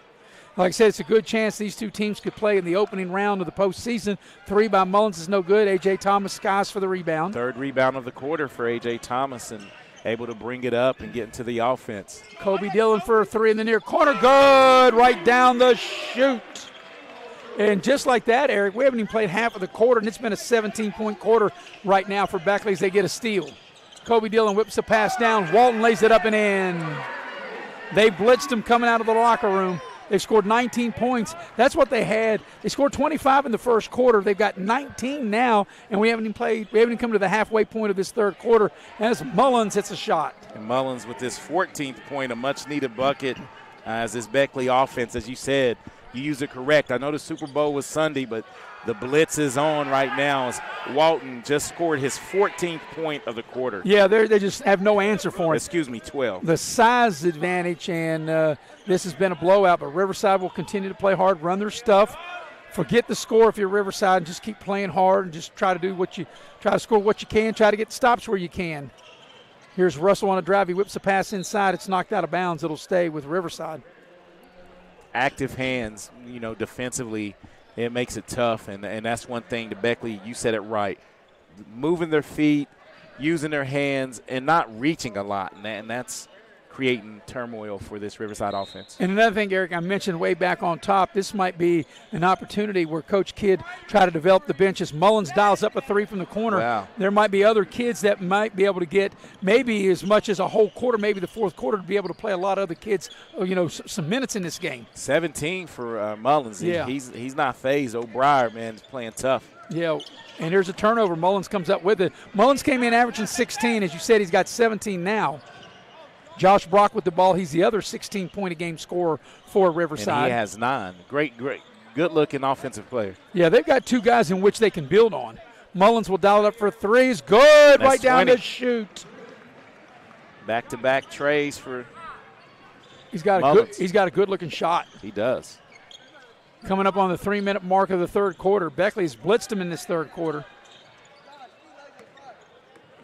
Like I said, it's a good chance these 2 teams could play in the opening round of the postseason. 3 by Mullins is no good. A.J. Thomas skies for the rebound. 3rd rebound of the quarter for A.J. Thomas, and able to bring it up and get into the offense. Kobe Dillon for a 3 in the near corner. Good. Right down the chute. And just like that, Eric, we haven't even played half of the quarter, and it's been a 17-point quarter right now for Beckley as they get a steal. Kobe Dillon whips a pass down. Walton lays it up and in. They blitzed him coming out of the locker room. They've scored 19 points. That's what they had. They scored 25 in the first quarter. They've got 19 now, and we haven't even come to the halfway point of this 3rd quarter. As Mullins hits a shot. And Mullins with this 14th point, a much-needed bucket as this Beckley offense, as you said, you use it correct. I know the Super Bowl was Sunday, but The blitz is on right now as Walton just scored his 14th point of the quarter. Yeah, they just have no answer for him. Excuse me, 12. The size advantage, and this has been a blowout, but Riverside will continue to play hard, run their stuff. Forget the score if you're Riverside and just keep playing hard and just try to score what you can, try to get stops where you can. Here's Russell on a drive. He whips a pass inside. It's knocked out of bounds. It'll stay with Riverside. Active hands, defensively, it makes it tough, and that's one thing to Beckley. You said it right. Moving their feet, using their hands, and not reaching a lot, and that's creating turmoil for this Riverside offense. And another thing, Eric, I mentioned way back on top, this might be an opportunity where Coach Kidd try to develop the benches. Mullins dials up a three from the corner. Wow. There might be other kids that might be able to get maybe as much as a whole quarter, maybe the fourth quarter, to be able to play a lot of other kids, some minutes in this game. 17 for Mullins. Yeah. He's not phased. O'Brien, man, is playing tough. Yeah, and here's a turnover. Mullins comes up with it. Mullins came in averaging 16. As you said, he's got 17 now. Josh Brock with the ball. He's the other 16-point-a-game scorer for Riverside. And he has 9. Great, good-looking offensive player. Yeah, they've got 2 guys in which they can build on. Mullins will dial it up for threes. Good, right down 20. to shoot. Back-to-back trays for He's got a good-looking shot. He does. Coming up on the 3-minute mark of the third quarter. Beckley's blitzed him in this third quarter.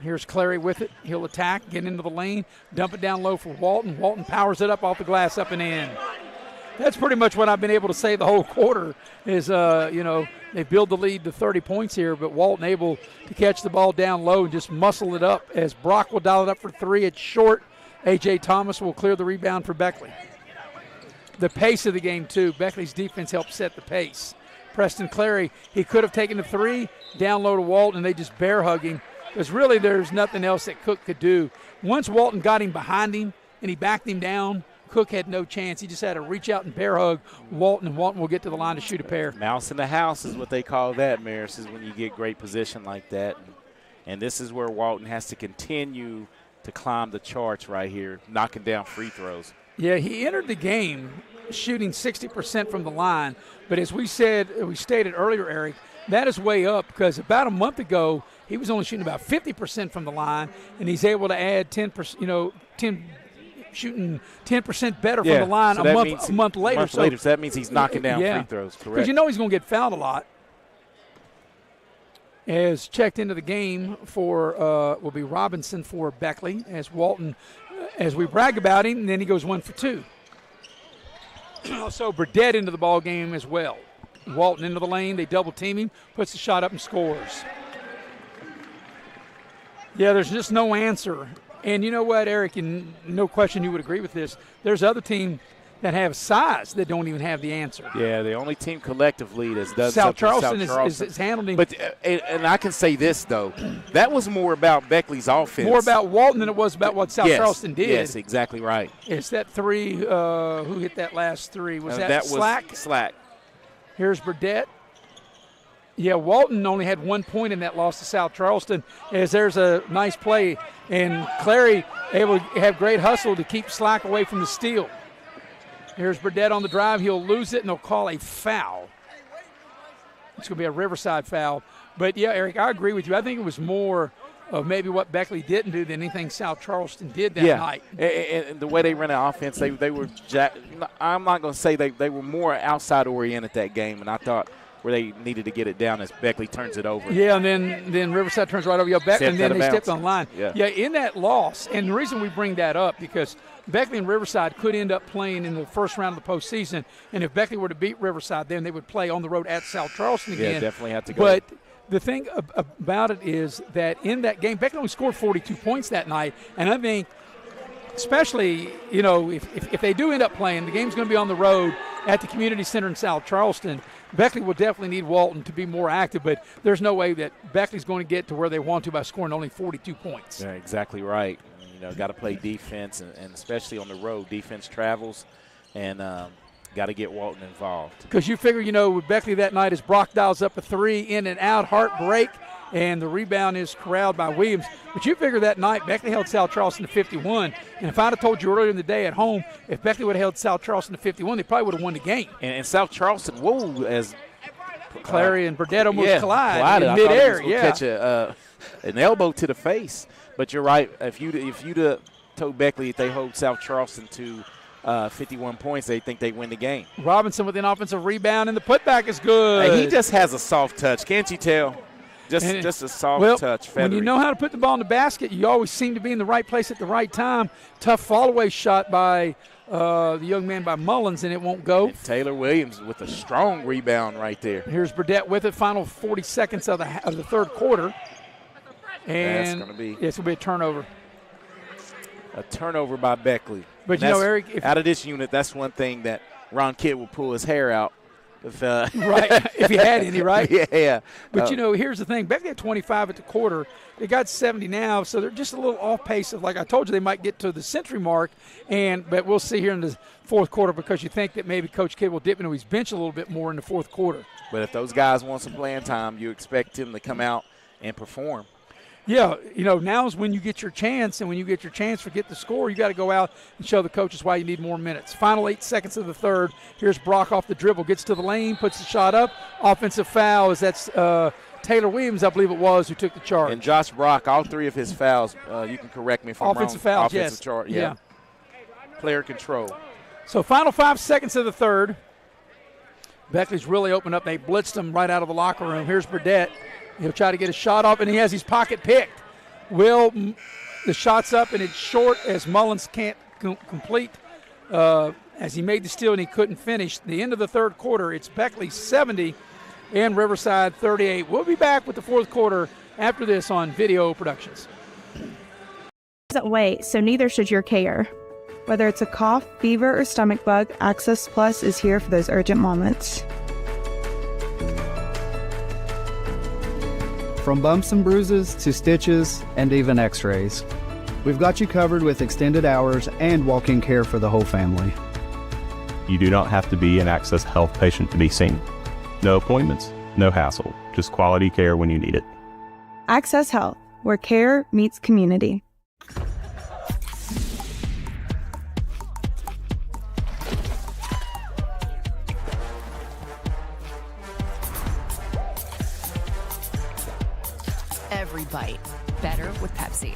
Here's Clary with it. He'll attack, get into the lane, dump it down low for Walton. Walton powers it up off the glass, up and in. That's pretty much what I've been able to say the whole quarter is, they build the lead to 30 points here, but Walton able to catch the ball down low and just muscle it up as Brock will dial it up for 3. It's short. A.J. Thomas will clear the rebound for Beckley. The pace of the game, too. Beckley's defense helped set the pace. Preston Clary, he could have taken the 3 down low to Walton, and they just bear hug him. Because really there's nothing else that Cook could do. Once Walton got him behind him and he backed him down, Cook had no chance. He just had to reach out and bear hug Walton, and Walton will get to the line to shoot a pair. Mouse in the house is what they call that, Maris, is when you get great position like that. And this is where Walton has to continue to climb the charts right here, knocking down free throws. Yeah, he entered the game shooting 60% from the line. But as we stated earlier, Eric, that is way up because about a month ago he was only shooting about 50% from the line, and he's able to add 10%, shooting 10% better from the line so a month later. So that means he's knocking down free throws, correct? Because he's going to get fouled a lot. As checked into the game for will be Robinson for Beckley, as Walton, as we brag about him, and then he goes 1 for 2. Also Burdett into the ball game as well. Walton into the lane, they double team him, puts the shot up and scores. Yeah, there's just no answer. And you know what, Eric, and no question you would agree with this, there's other teams that have size that don't even have the answer. Yeah, the only team collectively that's done South something. Charleston is handling him. But and I can say this, though. That was more about Beckley's offense. More about Walton than it was about what South Charleston did. Yes, exactly right. It's that 3, who hit that last 3? Was that Slack? Was Slack. Here's Burdett. Yeah, Walton only had 1 point in that loss to South Charleston, as there's a nice play. And Clary able to have great hustle to keep Slack away from the steal. Here's Burdett on the drive. He'll lose it, and they'll call a foul. It's going to be a Riverside foul. But, yeah, Eric, I agree with you. I think it was more of maybe what Beckley didn't do than anything South Charleston did that night. And the way they ran the offense, they were I'm not going to say they were more outside-oriented that game, and I thought where they needed to get it down as Beckley turns it over. Yeah, and then Riverside turns right over. And then they stepped on the line. Yeah, in that loss, and the reason we bring that up, because Beckley and Riverside could end up playing in the first round of the postseason, and if Beckley were to beat Riverside, then they would play on the road at South Charleston again. Yeah, definitely have to go. But the thing about it is that in that game, Beckley only scored 42 points that night, and I think especially, if they do end up playing, the game's going to be on the road at the community center in South Charleston. Beckley will definitely need Walton to be more active, but there's no way that Beckley's going to get to where they want to by scoring only 42 points. Yeah, exactly right. Got to play defense, and especially on the road, defense travels, and got to get Walton involved. Because you figure, with Beckley that night, as Brock dials up a 3, in and out, heartbreak, and the rebound is corralled by Williams. But you figure that night, Beckley held South Charleston to 51. And if I'd have told you earlier in the day at home, if Beckley would have held South Charleston to 51, they probably would have won the game. And South Charleston, as Clary and Burdett almost collided in I midair. Thought he was gonna catch an elbow to the face. But you're right. If you'd told Beckley if they hold South Charleston to 51 points, they think they win the game. Robinson with an offensive rebound, and the putback is good. Hey, he just has a soft touch. Can't you tell? Just a soft touch. When you know how to put the ball in the basket, you always seem to be in the right place at the right time. Tough fall-away shot by the young man by Mullins, and it won't go. And Taylor Williams with a strong rebound right there. Here's Burdett with it. Final 40 seconds of the third quarter. And it's going to be a turnover. A turnover by Beckley. But, Eric, out of this unit, that's one thing that Ron Kidd will pull his hair out. Right, if he had any, right? Yeah. But, here's the thing. Beckley had 25 at the quarter. They got 70 now, so they're just a little off pace of, like I told you, they might get to the century mark. But we'll see here in the fourth quarter because you think that maybe Coach Kidd will dip into his bench a little bit more in the fourth quarter. But if those guys want some playing time, you expect him to come out and perform. Yeah, now is when you get your chance, and when you get your chance to get the score, you got to go out and show the coaches why you need more minutes. Final 8 seconds of the third. Here's Brock off the dribble, gets to the lane, puts the shot up. Offensive foul is that's Taylor Williams, I believe it was, who took the charge. And Josh Brock, all three of his fouls, you can correct me if I'm wrong. Offensive fouls, Offensive yes. charge, yeah. Player control. So final 5 seconds of the third. Beckley's really opened up. They blitzed him right out of the locker room. Here's Burdett. He'll try to get a shot off, and he has his pocket picked. The shot's up, and it's short as Mullins can't complete as he made the steal and he couldn't finish. The end of the third quarter, it's Beckley 70 and Riverside 38. We'll be back with the fourth quarter after this on Video Productions. Doesn't wait, so neither should your care. Whether it's a cough, fever, or stomach bug, Access Plus is here for those urgent moments. From bumps and bruises to stitches and even x-rays, we've got you covered with extended hours and walk-in care for the whole family. You do not have to be an Access Health patient to be seen. No appointments, no hassle, just quality care when you need it. Access Health, where care meets community. Every bite better with Pepsi.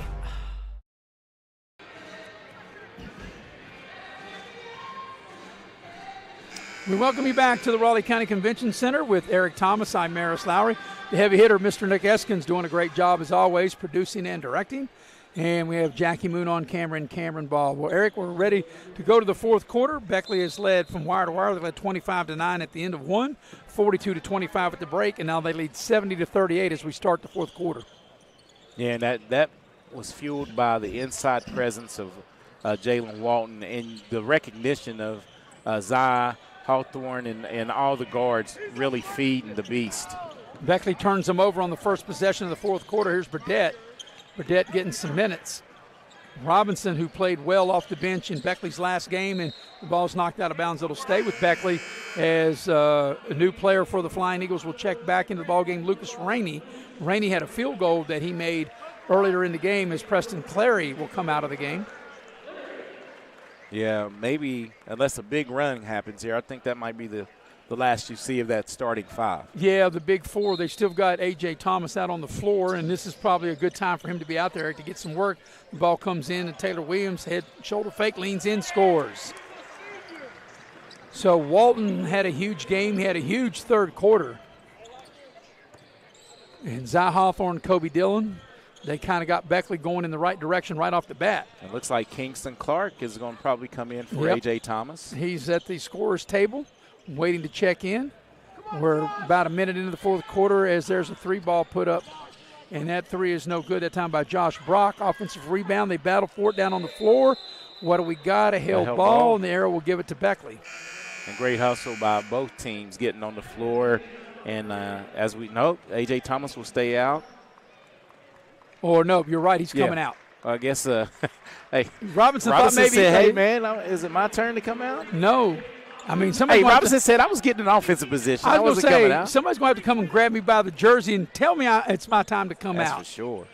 We welcome you back to the Raleigh County Convention Center with Eric Thomas. I'm Maris Lowry. The heavy hitter, Mr. Nick Eskins, doing a great job as always, producing and directing. And we have Jackie Moon on camera and Cameron Ball. Well, Eric, we're ready to go to the fourth quarter. Beckley has led from wire to wire. They led 25-9 at the end of one, 42-25 at the break, and now they lead 70-38 as we start the fourth quarter. Yeah, and that was fueled by the inside presence of Jalen Walton and the recognition of Zai, Hawthorne, and all the guards really feeding the beast. Beckley turns them over on the first possession of the fourth quarter. Here's Burdett. Burdett getting some minutes. Robinson, who played well off the bench in Beckley's last game, and the ball's knocked out of bounds. It'll stay with Beckley as a new player for the Flying Eagles will check back into the ballgame, Lucas Rainey. Rainey had a field goal that he made earlier in the game as Preston Clary will come out of the game. Yeah, maybe unless a big run happens here, I think that might be the last you see of that starting five. Yeah, the big four. They still got A.J. Thomas out on the floor, and this is probably a good time for him to be out there to get some work. The ball comes in, and Taylor Williams, head shoulder fake, leans in, scores. So Walton had a huge game. He had a huge third quarter. And Zai Hawthorne, Kobe Dillon, they kind of got Beckley going in the right direction right off the bat. It looks like Kingston Clark is going to probably come in for A.J. Thomas. He's at the scorer's table, waiting to check in. We're about a minute into the fourth quarter as there's a three ball put up, and that three is no good that time by Josh Brock. Offensive rebound. They battle for it down on the floor. What do we got? A held ball, and the arrow will give it to Beckley. And great hustle by both teams getting on the floor. And as we know, A.J. Thomas will stay out. Or no, you're right. He's coming out. I guess, hey. Robinson thought maybe. Said, hey, man, is it my turn to come out? No. I mean, somebody. Hey, Robinson said I was getting an offensive position. I was going to say, coming out. Somebody's going to have to come and grab me by the jersey and tell me it's my time to come out. That's for sure.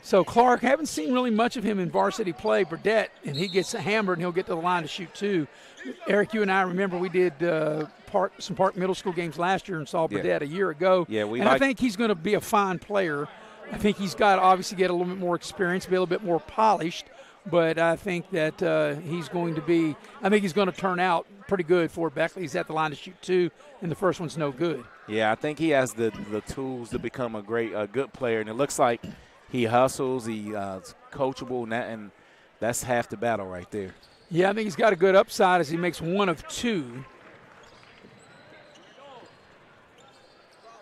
So Clark, haven't seen really much of him in varsity play. Burdett, and he gets hammered, and he'll get to the line to shoot two. Eric, you and I remember we did some Park Middle School games last year and saw Burdett a year ago. Yeah, I think he's going to be a fine player. I think he's got to obviously get a little bit more experience, be a little bit more polished. But I think that he's going to turn out pretty good for Beckley. He's at the line to shoot two, and the first one's no good. Yeah, I think he has the tools to become a good player, and it looks like he hustles, he's coachable, and that's half the battle right there. Yeah, I think he's got a good upside as he makes one of two.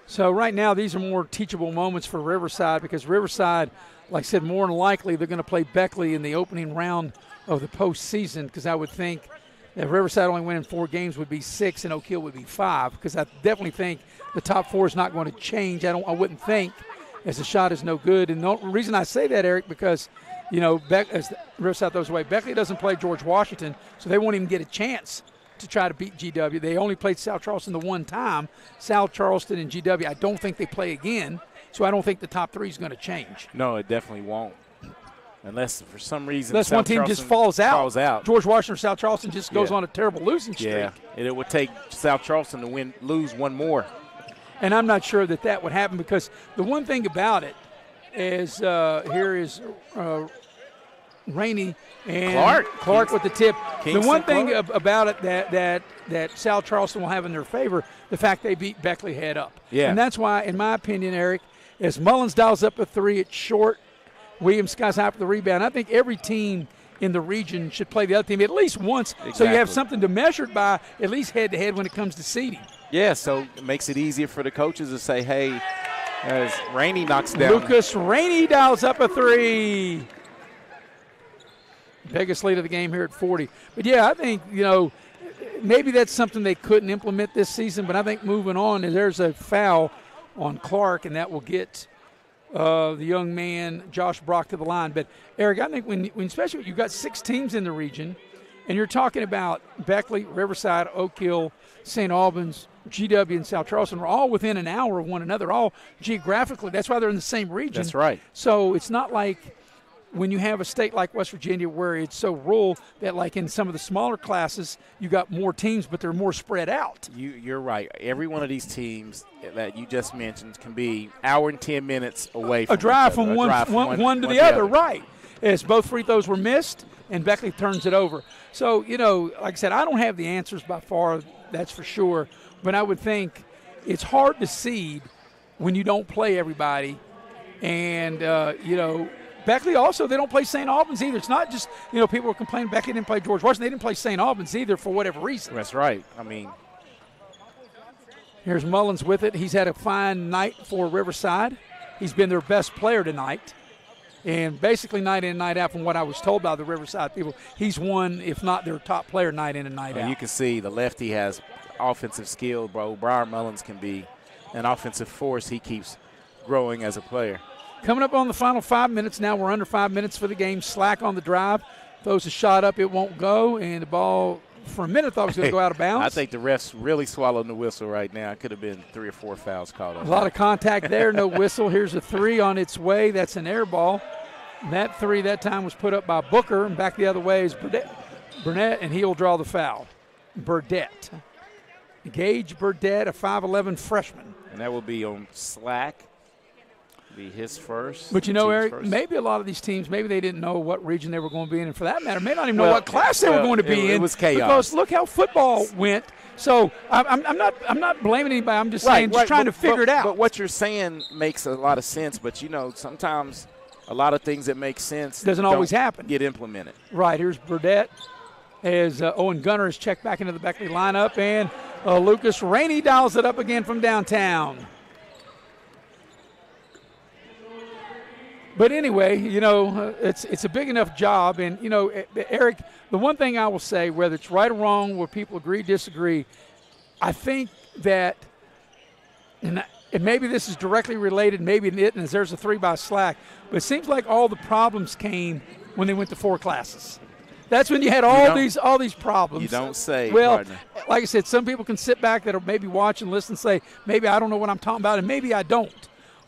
So right now these are more teachable moments for Riverside because Riverside, like I said, more than likely they're going to play Beckley in the opening round of the postseason because I would think that Riverside only winning 4 games would be 6 and Oak Hill would be 5 because I definitely think the top 4 is not going to change. I wouldn't think as the shot is no good. And the reason I say that, Eric, because, as Riverside throws away, Beckley doesn't play George Washington, so they won't even get a chance to try to beat GW. They only played South Charleston the one time. South Charleston and GW, I don't think they play again, so I don't think the top 3 is going to change. No, it definitely won't. Unless for some reason one team just falls out. George Washington or South Charleston just goes on a terrible losing streak. Yeah, it would take South Charleston to lose one more. And I'm not sure that would happen because the one thing about it is here is Rainey and Clark with the tip. Kingston the one thing about it that South Charleston will have in their favor, the fact they beat Beckley head up. Yeah. And that's why, in my opinion, Eric, as Mullins dials up a 3, it's short. Williams skies high for the rebound. I think every team in the region should play the other team at least once so you have something to measure it by, at least head-to-head when it comes to seeding. Yeah, so it makes it easier for the coaches to say, hey, as Rainey knocks down. Lucas Rainey dials up a 3. Biggest lead of the game here at 40. But, yeah, I think, maybe that's something they couldn't implement this season, but I think moving on, there's a foul on Clark, and that will get the young man, Josh Brock, to the line. But, Eric, I think when especially when you've got 6 teams in the region, and you're talking about Beckley, Riverside, Oak Hill, St. Albans, GW, and South Charleston are all within an hour of one another, all geographically. That's why they're in the same region. That's right. So it's not like when you have a state like West Virginia where it's so rural that like in some of the smaller classes you got more teams, but they're more spread out. You're right. Every one of these teams that you just mentioned can be hour and 10 minutes away from a drive from one to the other. Right. As both free throws were missed, and Beckley turns it over. So, like I said, I don't have the answers by far, that's for sure. But I would think it's hard to seed when you don't play everybody. And, Beckley also, they don't play St. Albans either. It's not just, people are complaining Beckley didn't play George Washington. They didn't play St. Albans either for whatever reason. That's right. Here's Mullins with it. He's had a fine night for Riverside. He's been their best player tonight. And basically night in, night out, from what I was told by the Riverside people, he's one, if not their top player, night in and night out. You can see the lefty has offensive skill, bro. Brian Mullins can be an offensive force. He keeps growing as a player. Coming up on the final 5 minutes now. We're under 5 minutes for the game. Slack on the drive. Throws a shot up. It won't go. And the ball, for a minute, thought it was going to go out of bounds. I think the refs really swallowed the whistle right now. It could have been 3 or 4 fouls called on. A lot of contact there. No whistle. Here's a 3 on its way. That's an air ball. And that 3 that time was put up by Booker. And back the other way is Burnett, and he'll draw the foul. Burdett. Gage Burdett, a 5'11 freshman. And that will be on Slack. Be his first. But Eric, maybe a lot of these teams, maybe they didn't know what region they were going to be in, and for that matter, may not even know what class they were going to be in. It was chaos. Because look how football went. So I'm not blaming anybody. I'm just saying, trying to figure it out. But what you're saying makes a lot of sense. But sometimes a lot of things that make sense doesn't always happen. Get implemented. Right. Here's Burdett as Owen Gunner is checked back into the Beckley lineup, and Lucas Rainey dials it up again from downtown. But anyway, it's a big enough job. And, Eric, the one thing I will say, whether it's right or wrong, where people agree, disagree, I think that, and maybe this is directly related, maybe it isn't, as there's a 3 by Slack, but it seems like all the problems came when they went to 4 classes. That's when you had all these problems. You don't say, well, partner. Like I said, some people can sit back that are maybe watch and listen and say, maybe I don't know what I'm talking about, and maybe I don't.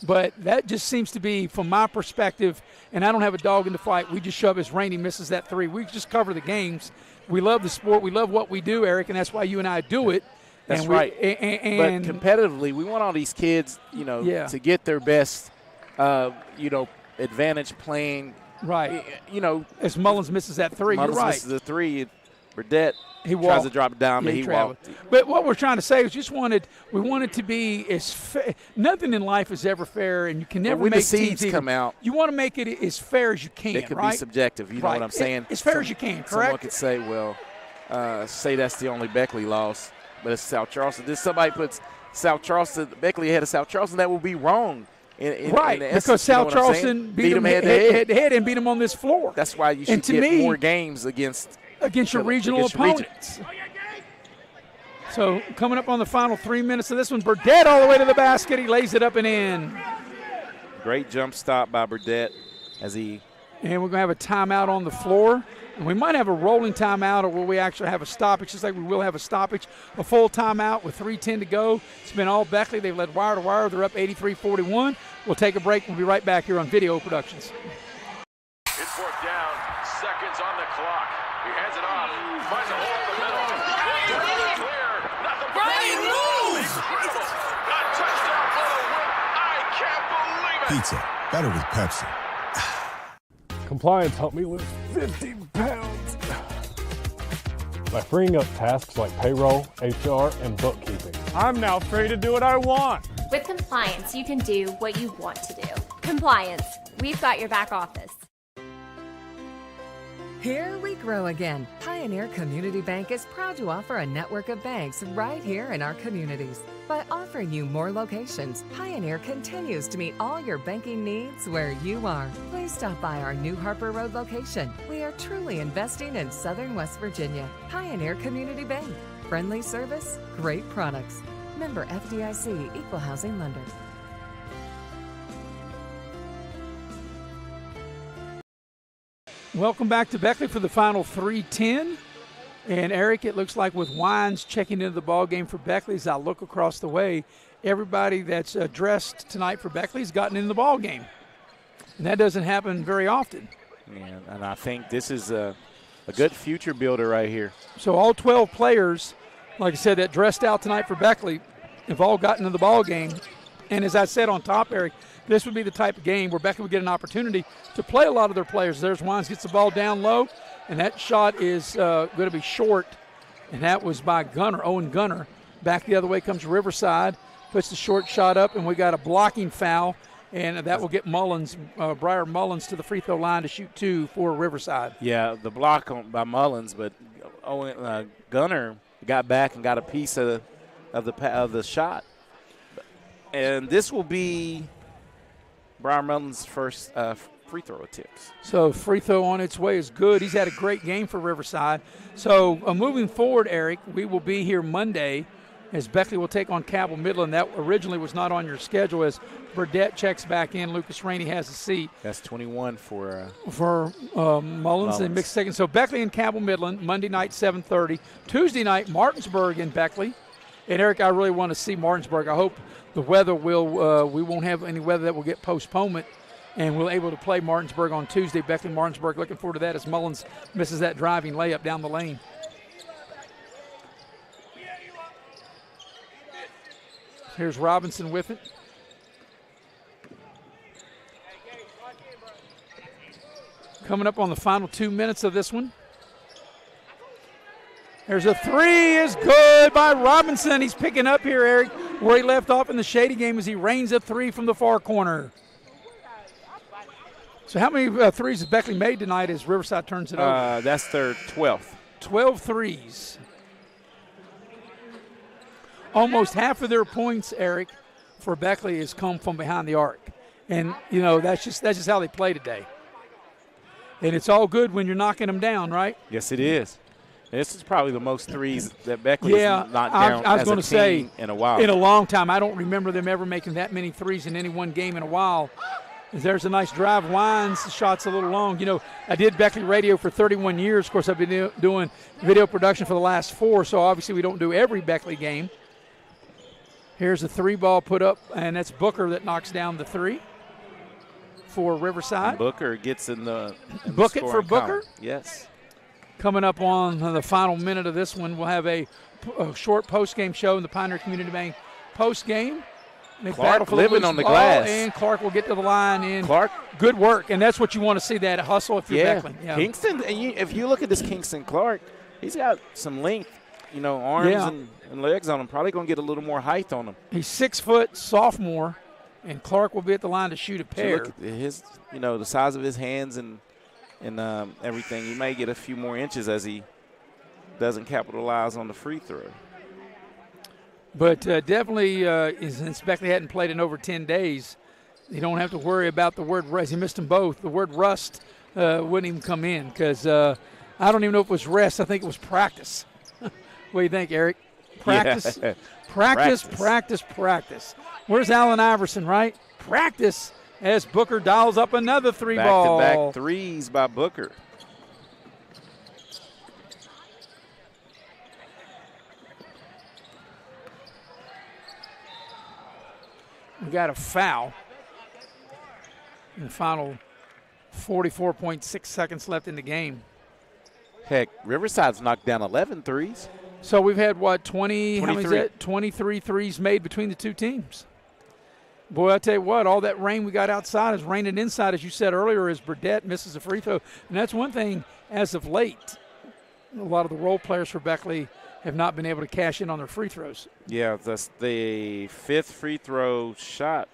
But that just seems to be, from my perspective, and I don't have a dog in the fight, we just shove as Rainey misses that three. We just cover the games. We love the sport. We love what we do, Eric, and that's why you and I do it. That's right. But competitively, we want all these kids, to get their best, advantage playing. Right. As Mullins misses that three, Mullins you're right. misses the three. Burdette tries to drop it down, but he walked. But what we're trying to say is we wanted to be as fair. Nothing in life is ever fair, and you can never when make the seeds teams come out. You want to make it as fair as you can. It could right? be subjective. You know what I'm saying? As fair as you can, correct? Someone could say, say that's the only Beckley loss, but it's South Charleston. If somebody puts South Charleston, Beckley ahead of South Charleston, that will be wrong. Right, essence, because South Charleston beat them head to head and beat them on this floor. That's why you should get more games against your regional opponents. So coming up on the final 3 minutes of this one, Burdette all the way to the basket. He lays it up and in. Great jump stop by Burdette as he. And we're going to have a timeout on the floor. And we might have a rolling timeout, or will we actually have a stoppage? Just like we will have a stoppage, a full timeout with 3:10 to go. It's been all Beckley. They've led wire to wire. They're up 83-41. We'll take a break. We'll be right back here on Video Productions. It's fourth down. Seconds on the clock. He hands it off. Finds a hole in the middle. Clear. Nothing. Brian moves. Incredible. A touchdown for the win. I can't believe it. Pizza. Better with Pepsi. Compliance helped me lose 50 pounds by freeing up tasks like payroll, HR, and bookkeeping. I'm now free to do what I want. With compliance, you can do what you want to do. Compliance, we've got your back office. Here we grow again. Pioneer Community Bank is proud to offer a network of banks right here in our communities. By offering you more locations, Pioneer continues to meet all your banking needs where you are. Please stop by our New Harper Road location. We are truly investing in Southern West Virginia. Pioneer Community Bank. Friendly service, great products. Member FDIC, Equal Housing Lender. Welcome back to Beckley for the final 3:10. And, Eric, it looks like with Wines checking into the ball game for Beckley, as I look across the way, everybody that's dressed tonight for Beckley's gotten in the ball game. And that doesn't happen very often. Yeah, and I think this is a good future builder right here. So all 12 players, like I said, that dressed out tonight for Beckley have all gotten in the ball game. And as I said on top, Eric, this would be the type of game where Beckley would get an opportunity to play a lot of their players. There's Wines gets the ball down low, and that shot is going to be short, and that was by Owen Gunner. Back the other way comes Riverside, puts the short shot up, and we got a blocking foul, and that will get Briar Mullins to the free throw line to shoot two for Riverside. Yeah, the block by Mullins, but Owen Gunner got back and got a piece of the shot. And this will be Briar Mullins' first free throw attempts. So free throw on its way is good. He's had a great game for Riverside. So moving forward, Eric, we will be here Monday as Beckley will take on Cabell Midland. That originally was not on your schedule as Burdette checks back in. Lucas Rainey has a seat. That's 21 for Mullins and mixed second. So Beckley and Cabell Midland, Monday night, 7:30. Tuesday night, Martinsburg and Beckley. And, Eric, I really want to see Martinsburg. I hope the weather will we won't have any weather that will get postponement, and we'll able to play Martinsburg on Tuesday. Beckley Martinsburg, looking forward to that as Mullins misses that driving layup down the lane. Here's Robinson with it. Coming up on the final 2 minutes of this one. There's a three, is good by Robinson. He's picking up here, Eric, where he left off in the Shady game as he rains a three from the far corner. So how many threes has Beckley made tonight as Riverside turns it over? That's their 12th. 12 threes. Almost half of their points, Eric, for Beckley has come from behind the arc. And, that's just how they play today. And it's all good when you're knocking them down, right? Yes, it is. This is probably the most threes that Beckley has knocked down I was going to say, in a while. In a long time. I don't remember them ever making that many threes in any one game in a while. There's a nice drive. Wines, the shot's a little long. I did Beckley radio for 31 years. Of course, I've been doing video production for the last 4, so obviously we don't do every Beckley game. Here's a 3-ball put up, and that's Booker that knocks down the 3 for Riverside. And Booker gets in the Book it for Booker. Column. Yes. Coming up on the final minute of this one, we'll have a short post-game show in the Pioneer Community Bank post-game. Clark living on the glass. And Clark will get to the line. And Clark. Good work, and that's what you want to see, that hustle if you're Beckley. Yeah. Kingston, and if you look at this Kingston Clark, he's got some length, arms and legs on him. Probably going to get a little more height on him. He's 6 foot, sophomore, and Clark will be at the line to shoot a pair. So look at his, the size of his hands and everything. He may get a few more inches as he doesn't capitalize on the free throw. But definitely, since Beckley hadn't played in over 10 days, you don't have to worry about the word rust. He missed them both. The word rust wouldn't even come in because I don't even know if it was rest. I think it was practice. What do you think, Eric? Practice, Yeah. practice. Where's Allen Iverson, right? Practice as Booker dials up another 3-ball. Back-to-back threes by Booker. We got a foul. In the final 44.6 seconds left in the game. Heck, Riverside's knocked down 11 threes. So we've had, 23 threes made between the two teams. Boy, I tell you what, all that rain we got outside is raining inside, as you said earlier, as Burdett misses a free throw. And that's one thing as of late. A lot of the role players for Beckley have not been able to cash in on their free throws. Yeah, that's the 5th free throw shot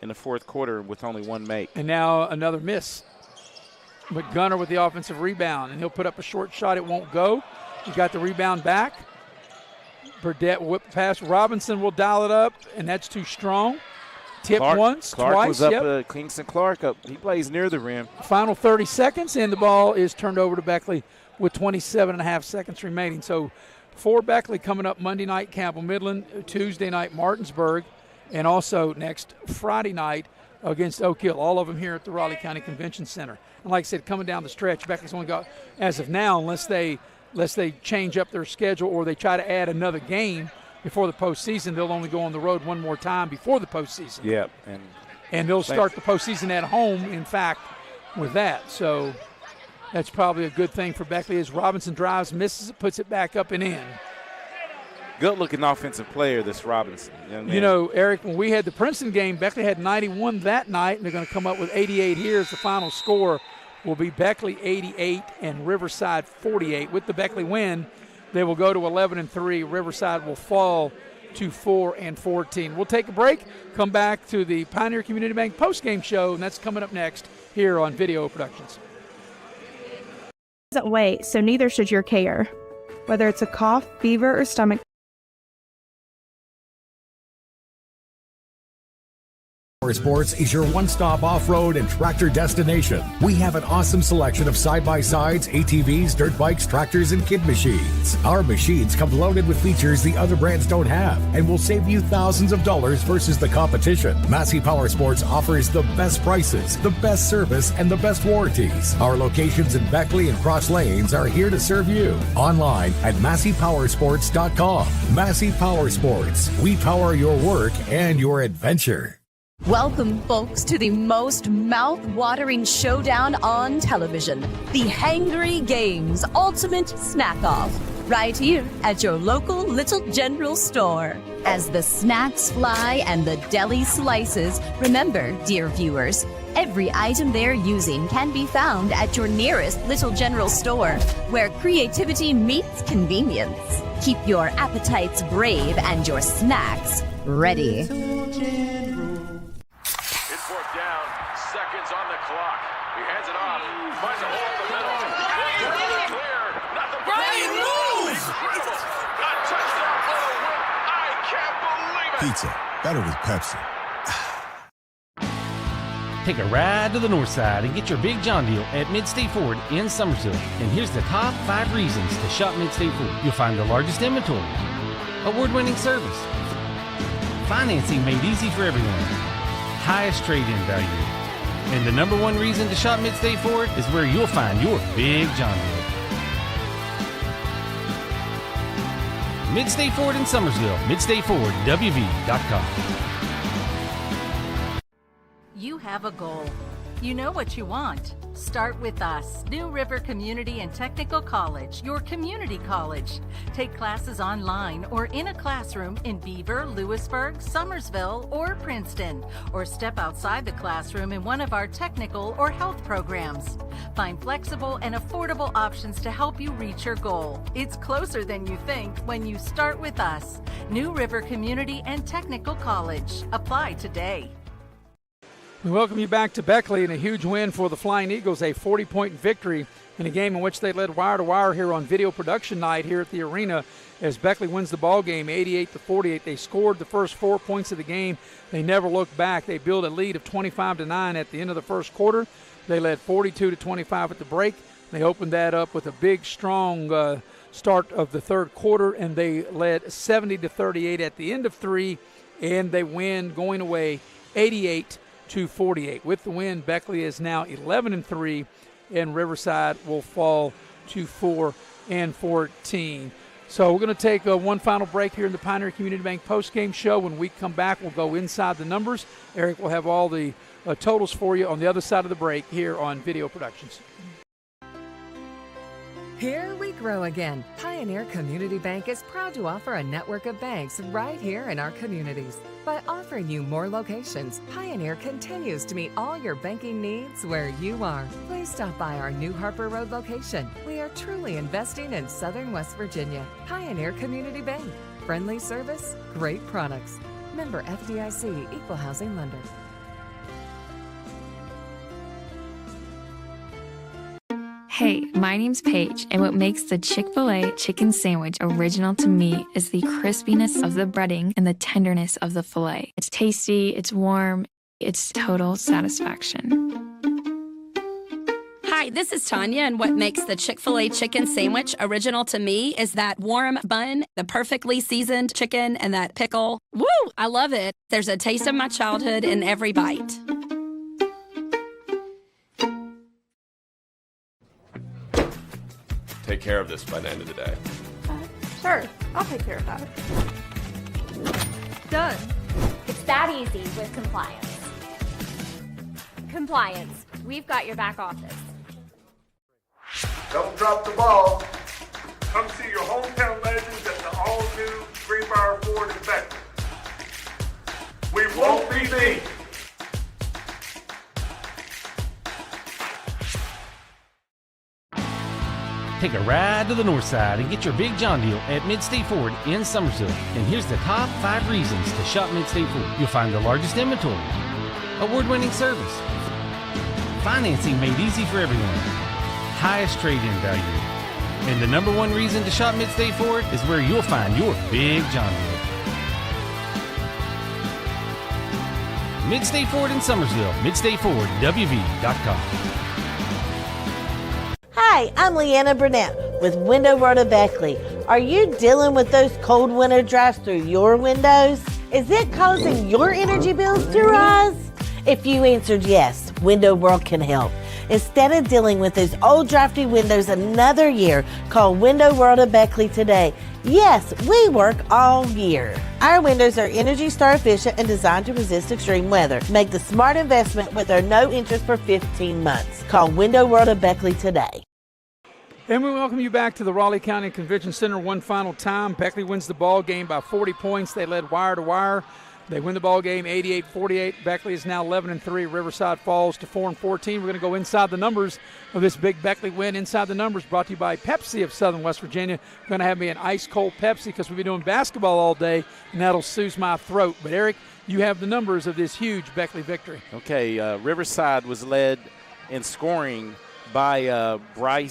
in the fourth quarter with only one make. And now another miss. But Gunner with the offensive rebound, and he'll put up a short shot. It won't go. He got the rebound back. Burdett will whip past. Robinson will dial it up, and that's too strong. Tip once, Clark twice. Was up, Kingston Clark up. He plays near the rim. Final 30 seconds, and the ball is turned over to Beckley with 27.5 seconds remaining. So for Beckley coming up Monday night, Campbell Midland, Tuesday night, Martinsburg, and also next Friday night against Oak Hill. All of them here at the Raleigh County Convention Center. And like I said, coming down the stretch, Beckley's only got, as of now, unless they change up their schedule or they try to add another game before the postseason, they'll only go on the road one more time before the postseason. Yep. And they'll start the postseason at home, in fact, with that. So that's probably a good thing for Beckley as Robinson drives, misses it, puts it back up and in. Good-looking offensive player, this Robinson. Eric, when we had the Princeton game, Beckley had 91 that night, and they're going to come up with 88 here as the final score will be Beckley 88 and Riverside 48. With the Beckley win, they will go to 11-3. Riverside will fall to 4-14. We'll take a break, come back to the Pioneer Community Bank postgame show, and that's coming up next here on Video Productions. Doesn't wait, so neither should your care. Whether it's a cough, fever, or stomach. Sports is your one-stop off-road and tractor destination. We have an awesome selection of side-by-sides, ATVs, dirt bikes, tractors, and kid machines. Our machines come loaded with features the other brands don't have and will save you thousands of dollars versus the competition. Massey Power Sports offers the best prices, the best service, and the best warranties. Our locations in Beckley and Cross Lanes are here to serve you. Online at MasseyPowersports.com. Massey Power Sports. We power your work and your adventure. Welcome, folks, to the most mouth-watering showdown on television, the Hangry Games Ultimate Snack-Off, right here at your local Little General store. As the snacks fly and the deli slices, remember, dear viewers, every item they're using can be found at your nearest Little General store, where creativity meets convenience. Keep your appetites brave and your snacks ready. Seconds on the clock. He hands it off. Finds a hole in the middle. Clear. Nothing but moves. Incredible. A touchdown for the win. I can't believe it. Pizza. Better with Pepsi. Take a ride to the north side and get your big John deal at Mid-State Ford in Summersville. And here's the top 5 reasons to shop Mid-State Ford. You'll find the largest inventory, award-winning service, financing made easy for everyone, highest trade-in value. And the number one reason to shop Mid-State Ford is where you'll find your big John deal. Mid-State Ford in Summersville. MidStateFordWV.com. You have a goal. You know what you want. Start with us, New River Community and Technical College, your community college. Take classes online or in a classroom in Beaver, Lewisburg, Summersville, or Princeton, or step outside the classroom in one of our technical or health programs. Find flexible and affordable options to help you reach your goal. It's closer than you think when you start with us, New River Community and Technical College. Apply today. We welcome you back to Beckley, and a huge win for the Flying Eagles, a 40-point victory in a game in which they led wire-to-wire here on video production night here at the arena as Beckley wins the ball game 88-48. They scored the first 4 points of the game. They never looked back. They built a lead of 25-9 at the end of the first quarter. They led 42-25 at the break. They opened that up with a big, strong start of the third quarter, and they led 70-38 at the end of three, and they win going away 88-48. With the win, Beckley is now 11-3, and Riverside will fall to 4-14. So we're going to take one final break here in the Pioneer Community Bank postgame show. When we come back, we'll go inside the numbers. Eric will have all the totals for you on the other side of the break here on Video Productions. Here we grow again. Pioneer Community Bank is proud to offer a network of banks right here in our communities. By offering you more locations, Pioneer continues to meet all your banking needs where you are. Please stop by our New Harper Road location. We are truly investing in Southern West Virginia. Pioneer Community Bank. Friendly service, great products. Member FDIC, Equal Housing Lender. Hey, my name's Paige, and what makes the Chick-fil-A chicken sandwich original to me is the crispiness of the breading and the tenderness of the filet. It's tasty, it's warm, it's total satisfaction. Hi, this is Tanya, and what makes the Chick-fil-A chicken sandwich original to me is that warm bun, the perfectly seasoned chicken, and that pickle. Woo! I love it. There's a taste of my childhood in every bite. Take care of this by the end of the day. Sure, I'll take care of that. Done. It's that easy with compliance. Compliance. We've got your back office. Don't drop the ball. Come see your hometown legends at the all-new Greenbrier Ford in Beckley. We won't be beat. Take a ride to the north side and get your big John deal at Mid-State Ford in Summersville. And here's the top 5 reasons to shop Mid-State Ford. You'll find the largest inventory, award-winning service, financing made easy for everyone, highest trade-in value. And the number 1 reason to shop Mid-State Ford is where you'll find your big John deal. Mid-State Ford in Summersville, MidStateFordWV.com. Hi, I'm Leanna Burnett with Window Rota Beckley. Are you dealing with those cold winter drafts through your windows? Is it causing your energy bills to rise? If you answered yes, Window World can help. Instead of dealing with those old drafty windows another year, call Window World of Beckley today. Yes, we work all year. Our windows are Energy Star efficient and designed to resist extreme weather. Make the smart investment with our no interest for 15 months. Call Window World of Beckley today. And we welcome you back to the Raleigh County Convention Center one final time. Beckley wins the ball game by 40 points. They led wire to wire. They win the ball game 88-48. Beckley is now 11-3. Riverside falls to 4-14. We're going to go inside the numbers of this big Beckley win. Inside the numbers brought to you by Pepsi of Southern West Virginia. We're going to have me an ice-cold Pepsi because we've been doing basketball all day, and that'll soothe my throat. But, Eric, you have the numbers of this huge Beckley victory. Okay, Riverside was led in scoring by Briar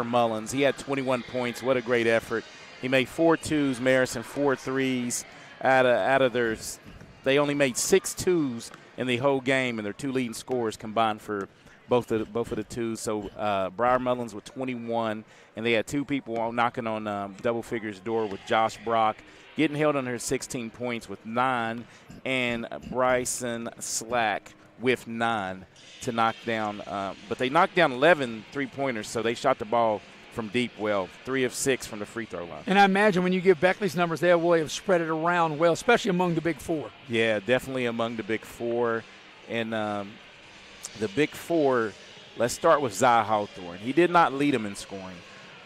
Mullins. He had 21 points. What a great effort. He made 4 twos, Marison 4 threes. Out of theirs, they only made 6 twos in the whole game, and their 2 leading scorers combined for both of the twos. So Briar Mullins with 21, and they had 2 people knocking on double figures door with Josh Brock getting held under 16 points with 9, and Bryson Slack with 9 to knock down. But they knocked down 11 three-pointers, so they shot the ball from deep well, 3 of 6 from the free throw line. And I imagine when you give Beckley's numbers, they will have spread it around well, especially among the big four. Yeah, definitely among the big four. And the big four, let's start with Zy Hawthorne. He did not lead them in scoring,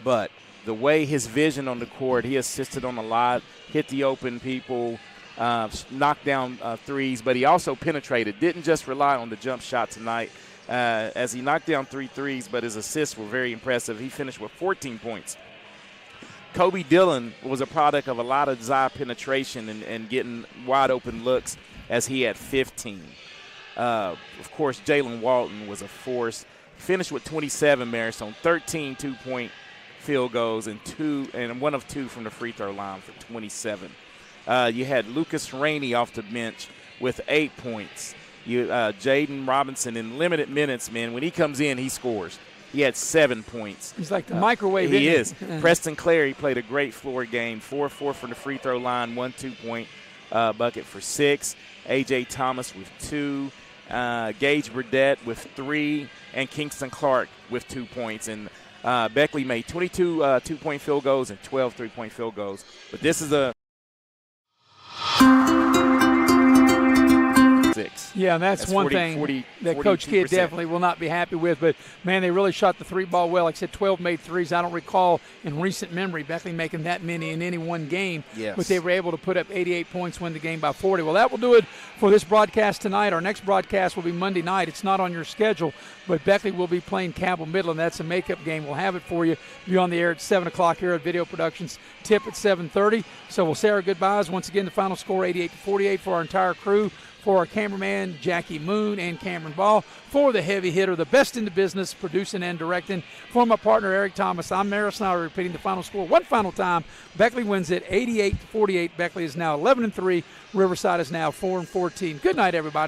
but the way his vision on the court, he assisted on a lot, hit the open people, knocked down threes, but he also penetrated, didn't just rely on the jump shot tonight. As he knocked down 3 threes, but his assists were very impressive. He finished with 14 points. Kobe Dillon was a product of a lot of Zy penetration and getting wide open looks, as he had 15. Of course, Jalen Walton was a force. Finished with 27, Marisol, 13 2-point field goals and 1 of 2 from the free throw line for 27. You had Lucas Rainey off the bench with 8 points. Jaden Robinson in limited minutes, man. When he comes in, he scores. He had 7 points. He's like the microwave. He is. Preston Clary played a great floor game. 4-4 from the free throw line, 1 2-point bucket for 6. A.J. Thomas with 2. Gage Burdett with 3. And Kingston Clark with 2 points. And Beckley made 22 2-point field goals and 12 3-point field goals. But this is a Yeah, and that's one 40, thing that Coach Kidd definitely will not be happy with. But, man, they really shot the 3 ball well. Like I said, 12 made threes. I don't recall in recent memory Beckley making that many in any one game. Yes. But they were able to put up 88 points, win the game by 40. Well, that will do it for this broadcast tonight. Our next broadcast will be Monday night. It's not on your schedule, but Beckley will be playing Campbell Midland. That's a makeup game. We'll have it for you. Be on the air at 7 o'clock here at Video Productions. Tip at 7:30. So we'll say our goodbyes. Once again, the final score 88-48 for our entire crew. For our cameraman, Jackie Moon and Cameron Ball. For the heavy hitter, the best in the business, producing and directing. For my partner, Eric Thomas, I'm Maris Lowry, repeating the final score one final time. Beckley wins it 88-48. Beckley is now 11-3. Riverside is now 4-14. Good night, everybody.